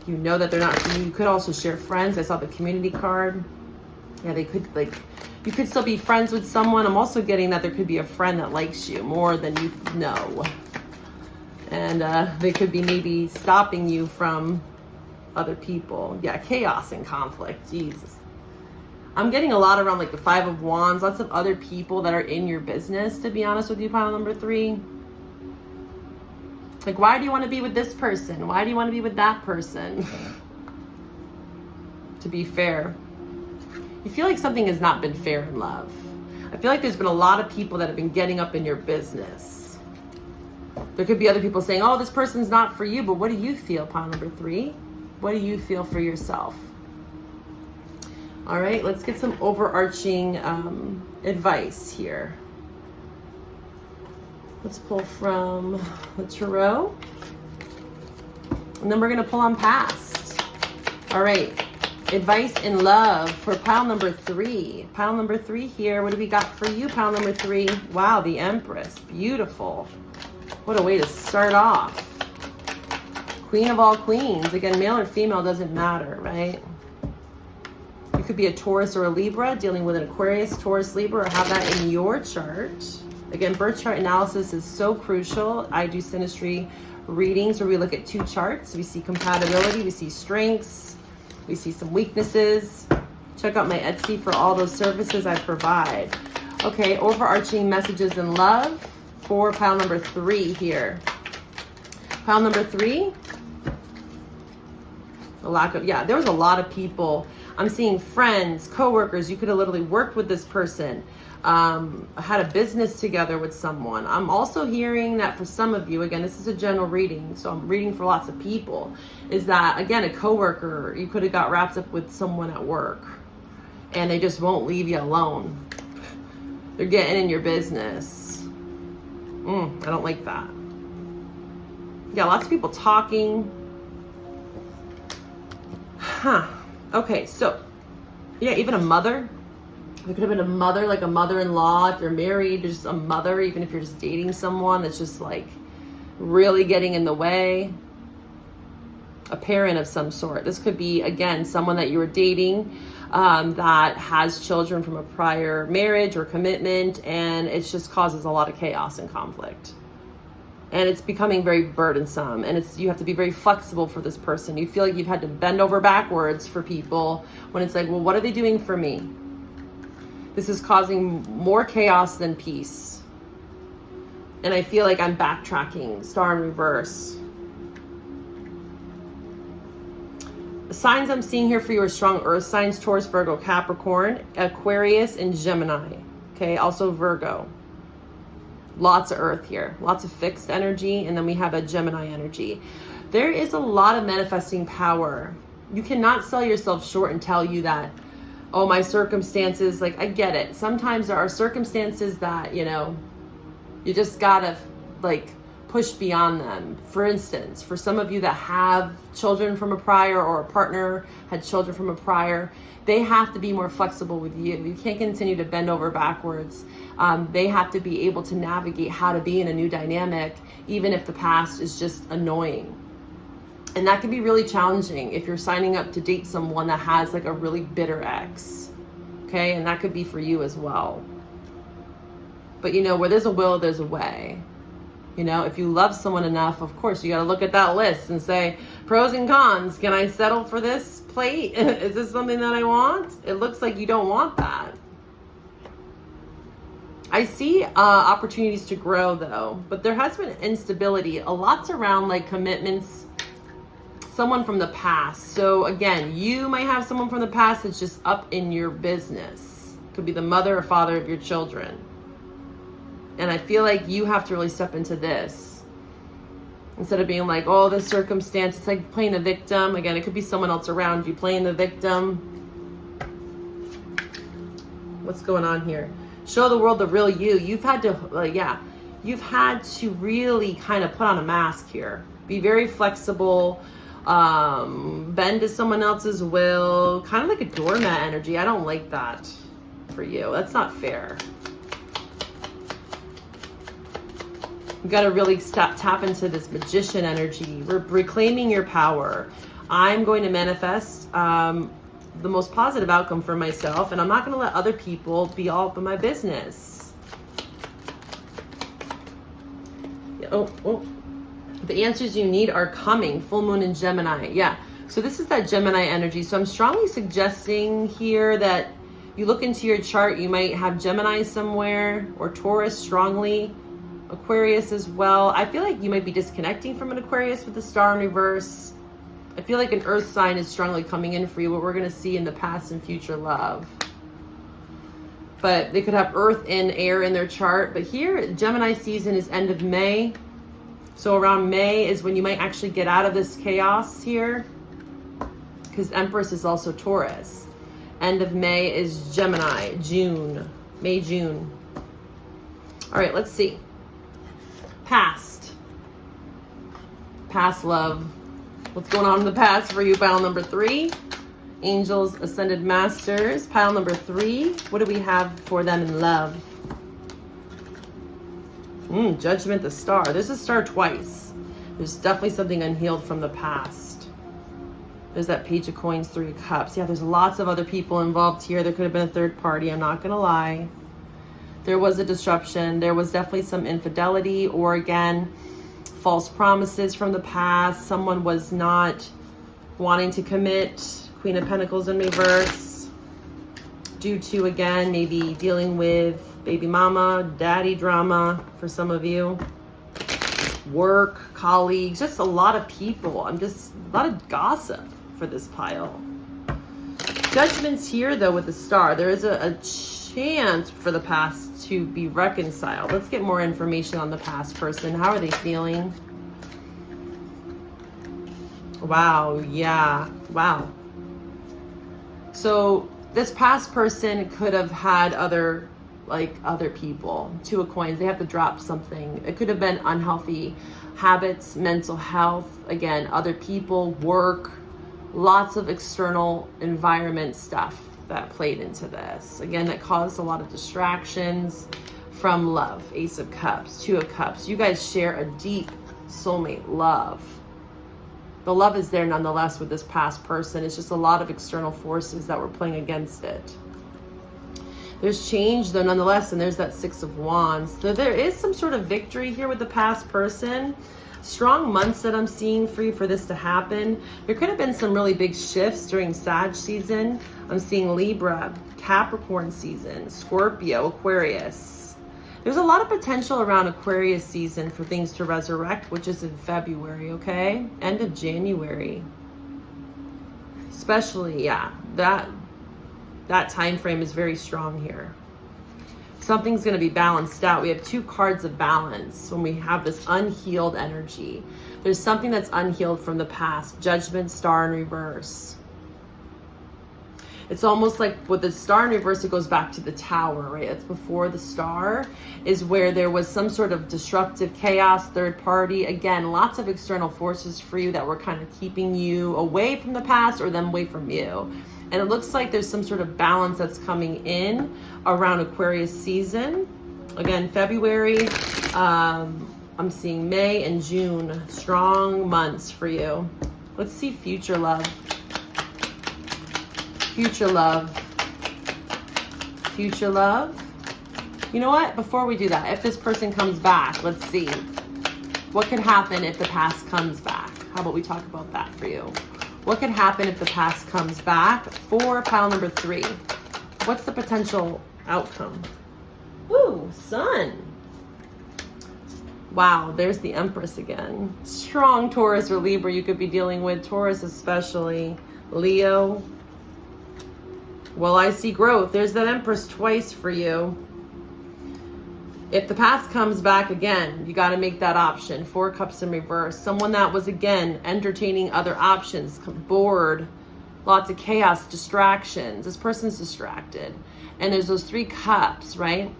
[SPEAKER 1] You know that they're not for you. You could also share friends. I saw the community card. Yeah, they could, like, you could still be friends with someone. I'm also getting that there could be a friend that likes you more than you know. And they could be maybe stopping you from other people. Yeah, chaos and conflict. Jesus. I'm getting a lot around like the Five of Wands. Lots of other people that are in your business, to be honest with you, pile number 3. Like, why do you want to be with this person? Why do you want to be with that person? To be fair. You feel like something has not been fair in love. I feel like there's been a lot of people that have been getting up in your business. There could be other people saying, oh, this person's not for you, but what do you feel, pile number 3? What do you feel for yourself? All right, let's get some overarching advice here. Let's pull from the Tarot. And then we're going to pull on past. All right, advice in love for pile number 3. Pile number 3 here. What do we got for you, pile number 3? Wow, the Empress. Beautiful. What a way to start off. Queen of all queens. Again, male or female doesn't matter, right? You could be a Taurus or a Libra, dealing with an Aquarius, Taurus, Libra, or have that in your chart. Again, birth chart analysis is so crucial. I do synastry readings where we look at 2 charts. We see compatibility, we see strengths, we see some weaknesses. Check out my Etsy for all those services I provide. Okay, overarching messages in love for pile number 3 here. Pile number 3. A lack of, yeah, there was a lot of people. I'm seeing friends, coworkers. You could have literally worked with this person, had a business together with someone. I'm also hearing that for some of you, again, this is a general reading, so I'm reading for lots of people, is that, again, a coworker, you could have got wrapped up with someone at work and they just won't leave you alone. They're getting in your business. I don't like that. Yeah, lots of people talking. Okay, so, yeah, even a mother. There could have been a mother, like a mother-in-law. If you're married, just a mother, even if you're just dating someone that's just like really getting in the way. A parent of some sort. This could be, again, someone that you were dating that has children from a prior marriage or commitment, and it just causes a lot of chaos and conflict. And it's becoming very burdensome, and you have to be very flexible for this person. You feel like you've had to bend over backwards for people when it's like, well, what are they doing for me? This is causing more chaos than peace. And I feel like I'm backtracking, star in reverse. The signs I'm seeing here for you are strong earth signs: Taurus, Virgo, Capricorn, Aquarius, and Gemini. Okay, also Virgo. Lots of earth here, lots of fixed energy, and then we have a Gemini energy. There is a lot of manifesting power. You cannot sell yourself short and tell you that, oh, my circumstances, like, I get it. Sometimes there are circumstances that, you know, you just gotta like push beyond them. For instance, for some of you that have children from a prior, or a partner had children from a prior, they have to be more flexible with you. You can't continue to bend over backwards. They have to be able to navigate how to be in a new dynamic, even if the past is just annoying. And that can be really challenging if you're signing up to date someone that has like a really bitter ex. Okay, and that could be for you as well. But you know, where there's a will, there's a way. You know, if you love someone enough, of course, you got to look at that list and say, pros and cons. Can I settle for this plate? Is this something that I want? It looks like you don't want that. I see opportunities to grow, though, but there has been instability. A lot's around like commitments, someone from the past. So again, you might have someone from the past that's just up in your business. Could be the mother or father of your children. And I feel like you have to really step into this. Instead of being like, oh, this circumstance, it's like playing the victim. Again, it could be someone else around you playing the victim. What's going on here? Show the world the real you. You've had to, you've had to really kind of put on a mask here. Be very flexible. Bend to someone else's will. Kind of like a doormat energy. I don't like that for you. That's not fair. You got to really tap into this magician energy. Reclaiming your power. I'm going to manifest the most positive outcome for myself, and I'm not going to let other people be all up in my business. The answers you need are coming. Full moon in Gemini. Yeah. So this is that Gemini energy. So I'm strongly suggesting here that you look into your chart. You might have Gemini somewhere, or Taurus strongly, Aquarius as well. I feel like you might be disconnecting from an Aquarius with the star in reverse. I feel like an earth sign is strongly coming in for you, what we're going to see in the past and future love. But they could have earth and air in their chart. But here, Gemini season is end of May. So around May is when you might actually get out of this chaos here, because Empress is also Taurus. End of May is Gemini. June. May, June. All right, let's see. Past love. What's going on in the past for you? Pile number 3. Angels, Ascended Masters. Pile number 3. What do we have for them in love? Judgment, the star. There's a star twice. There's definitely something unhealed from the past. There's that Page of Coins, 3 of Cups. Yeah, there's lots of other people involved here. There could have been a third party. I'm not going to lie. There was a disruption. There was definitely some infidelity, or again, false promises from the past. Someone was not wanting to commit. Queen of Pentacles in reverse. Due to, again, maybe dealing with baby mama, daddy drama for some of you. Work, colleagues, just a lot of people. A lot of gossip for this pile. Judgment's here, though, with the star. There is a chance for the past to be reconciled. Let's get more information on the past person. How are they feeling? Wow, yeah, wow. So this past person could have had other people. 2 of Coins. They have to drop something. It could have been unhealthy habits, mental health, again, other people, work, lots of external environment stuff that played into this. Again, that caused a lot of distractions from love. Ace of Cups, 2 of Cups. You guys share a deep soulmate love. The love is there nonetheless with this past person. It's just a lot of external forces that were playing against it. There's change though nonetheless, and there's that 6 of Wands. So there is some sort of victory here with the past person. Strong months that I'm seeing for you for this to happen. There could have been some really big shifts during Sag season. I'm seeing Libra, Capricorn season, Scorpio, Aquarius. There's a lot of potential around Aquarius season for things to resurrect, which is in February, okay? End of January. Especially, yeah, that time frame is very strong here. Something's going to be balanced out. We have 2 cards of balance when we have this unhealed energy. There's something that's unhealed from the past. Judgment, star in reverse. It's almost like with the star in reverse, it goes back to the Tower, right? It's before the star is where there was some sort of disruptive chaos, third party. Again, lots of external forces for you that were kind of keeping you away from the past or them away from you. And it looks like there's some sort of balance that's coming in around Aquarius season. Again, February, I'm seeing May and June, strong months for you. Let's see future love. Future love. Future love. You know what? Before we do that, if this person comes back, let's see. What could happen if the past comes back? How about we talk about that for you? What could happen if the past comes back? For pile number 3. What's the potential outcome? Ooh, Sun. Wow, there's the Empress again. Strong Taurus or Libra you could be dealing with. Taurus especially. Leo. Well, I see growth. There's that Empress twice for you. If the past comes back again, you got to make that option. 4 Cups in reverse. Someone that was, again, entertaining other options, bored, lots of chaos, distractions. This person's distracted. And there's those 3 Cups, right?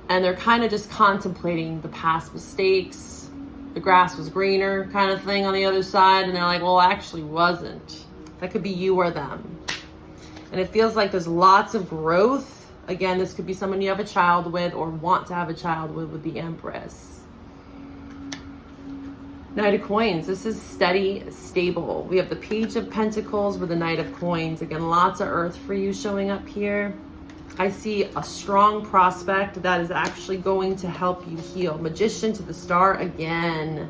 [SPEAKER 1] And they're kind of just contemplating the past mistakes. The grass was greener kind of thing on the other side. And they're like, well, it actually wasn't. That could be you or them. And it feels like there's lots of growth Again, this could be someone you have a child with or want to have a child with the Empress. Knight of Coins. This is steady, stable. We have the Page of Pentacles with the Knight of Coins. Again, lots of earth for you showing up here. I see a strong prospect that is actually going to help you heal. Magician to the Star again.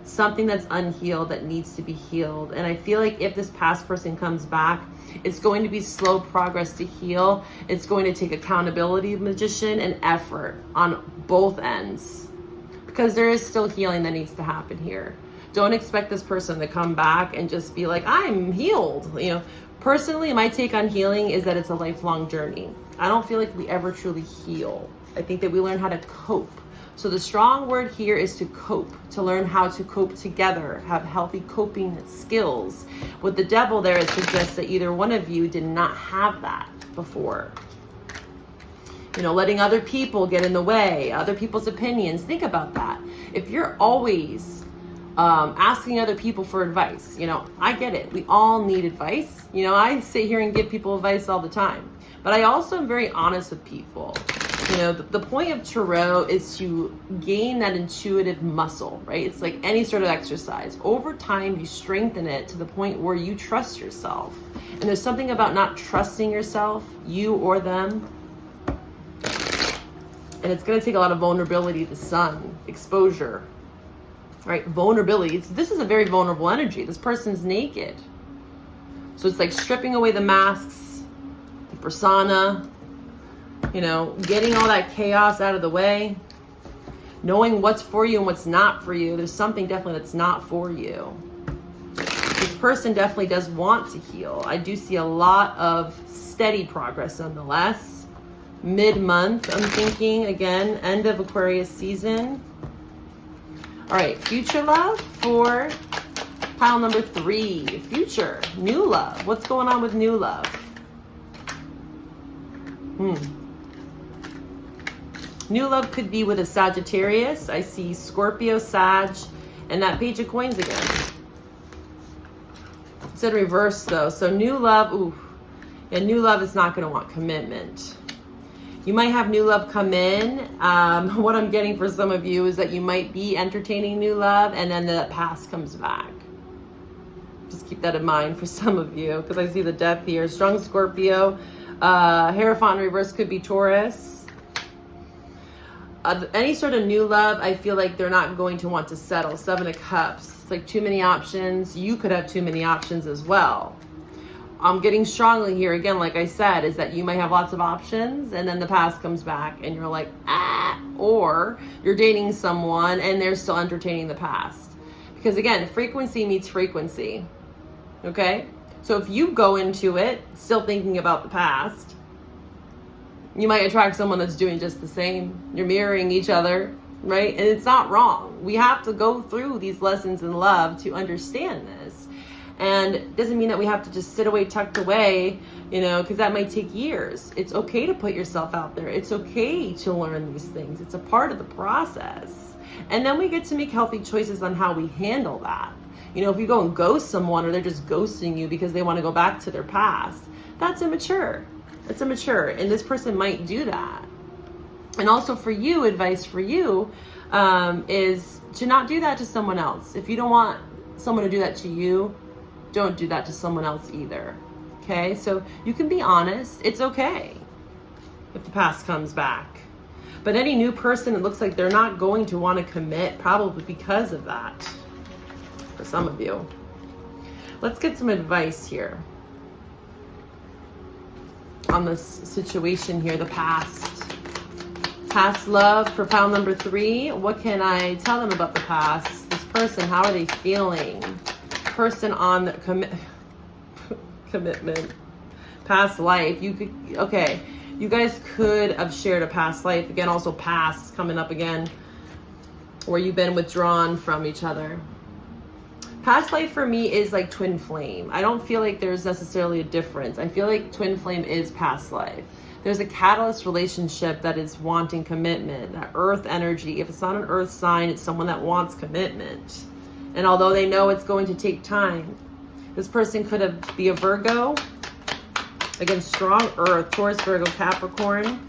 [SPEAKER 1] Something that's unhealed that needs to be healed. And I feel like if this past person comes back, it's going to be slow progress to heal. It's going to take accountability, Magician, and effort on both ends. Because there is still healing that needs to happen here. Don't expect this person to come back and just be like, I'm healed. You know, personally, my take on healing is that it's a lifelong journey. I don't feel like we ever truly heal. I think that we learn how to cope. So the strong word here is to cope, to learn how to cope together, have healthy coping skills. With the Devil there, it suggests that either one of you did not have that before. You know, letting other people get in the way, other people's opinions. Think about that. If you're always asking other people for advice, you know, I get it. We all need advice. You know, I sit here and give people advice all the time. But I also am very honest with people. You know, the point of tarot is to gain that intuitive muscle, right? It's like any sort of exercise. Over time, you strengthen it to the point where you trust yourself. And there's something about not trusting yourself, you or them. And it's going to take a lot of vulnerability, the Sun, exposure, right? Vulnerability. This is a very vulnerable energy. This person's naked. So it's like stripping away the masks, the persona, you know, getting all that chaos out of the way, knowing what's for you and what's not for you. There's something definitely that's not for you. This person definitely does want to heal. I do see a lot of steady progress nonetheless. Mid-month, I'm thinking, again, end of Aquarius season. All right, future love for pile number 3. Future, new love. What's going on with new love? New love could be with a Sagittarius. I see Scorpio, Sag, and that Page of Coins again. It's in reverse though. So new love, ooh. Yeah, new love is not going to want commitment. You might have new love come in. What I'm getting for some of you is that you might be entertaining new love and then the past comes back. Just keep that in mind for some of you because I see the Death here. Strong Scorpio. Hierophant in reverse could be Taurus. Any sort of new love, I feel like they're not going to want to settle. 7 of Cups. It's like too many options. You could have too many options as well. I'm getting strongly here, again, like I said, is that you might have lots of options and then the past comes back and you're like, ah, or you're dating someone and they're still entertaining the past. Because again, frequency meets frequency, okay? So if you go into it still thinking about the past, you might attract someone that's doing just the same. You're mirroring each other, right? And it's not wrong. We have to go through these lessons in love to understand this. And it doesn't mean that we have to just sit away, tucked away, you know, because that might take years. It's okay to put yourself out there. It's okay to learn these things. It's a part of the process. And then we get to make healthy choices on how we handle that. You know, if you go and ghost someone or they're just ghosting you because they want to go back to their past, that's immature. That's immature. And this person might do that. And also for you, advice for you is to not do that to someone else. If you don't want someone to do that to you, don't do that to someone else either. Okay, so you can be honest. It's okay if the past comes back. But any new person, it looks like they're not going to want to commit, probably because of that, for some of you. Let's get some advice here on this situation here, the past. Past love for pile number 3. What can I tell them about the past? This person, how are they feeling? Person on the commitment, past life. You could, okay, you guys could have shared a past life. Again, also past coming up again, where you've been withdrawn from each other. Past life for me is like twin flame. I don't feel like there's necessarily a difference. I feel like twin flame is past life. There's a catalyst relationship that is wanting commitment, that earth energy. If it's not an earth sign, it's someone that wants commitment. And although they know it's going to take time, this person could be a Virgo. Again, strong earth, Taurus, Virgo, Capricorn.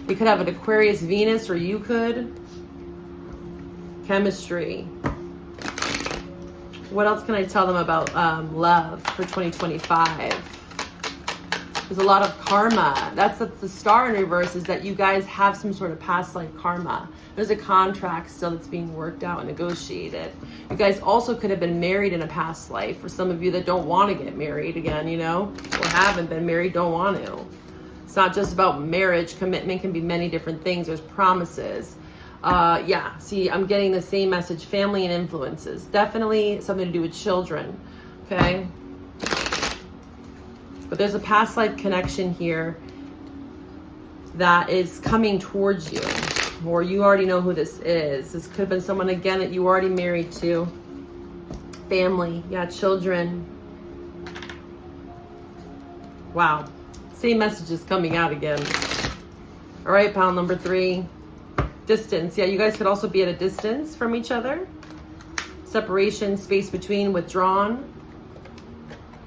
[SPEAKER 1] You could have an Aquarius, Venus, or you could. Chemistry. What else can I tell them about love for 2025? There's a lot of karma. That's the star in reverse, is that you guys have some sort of past life karma. There's a contract still that's being worked out and negotiated. You guys also could have been married in a past life. For some of you that don't want to get married again, you know, or haven't been married, don't want to. It's not just about marriage. Commitment can be many different things. There's promises. Yeah, see, I'm getting the same message. Family and influences. Definitely something to do with children. Okay. But there's a past life connection here that is coming towards you, or you already know who this is. This could have been someone, again, that you already married to. Family, yeah, children. Wow. Same message is coming out again. All right, pile number 3. Distance. Yeah, you guys could also be at a distance from each other. Separation, space between, withdrawn.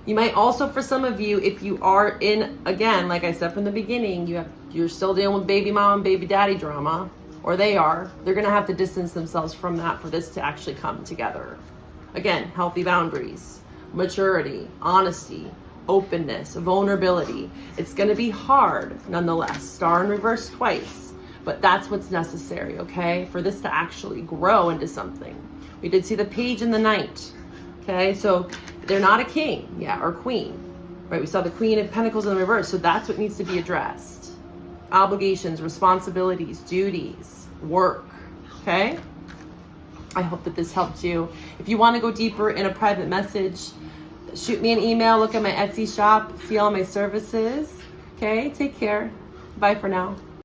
[SPEAKER 1] You might also, for some of you, if you are in, again, like I said from the beginning, you're still dealing with baby mom and baby daddy drama, or they're going to have to distance themselves from that for this to actually come together. Again, healthy boundaries, maturity, honesty, openness, vulnerability. It's going to be hard nonetheless. Star in reverse twice, but that's what's necessary, okay, for this to actually grow into something. We did see the page in the night. Okay, so they're not a king, yeah, or queen, right? We saw the Queen of Pentacles in the reverse, so that's what needs to be addressed. Obligations, responsibilities, duties, work, okay? I hope that this helped you. If you want to go deeper in a private message, shoot me an email, look at my Etsy shop, see all my services, okay? Take care. Bye for now.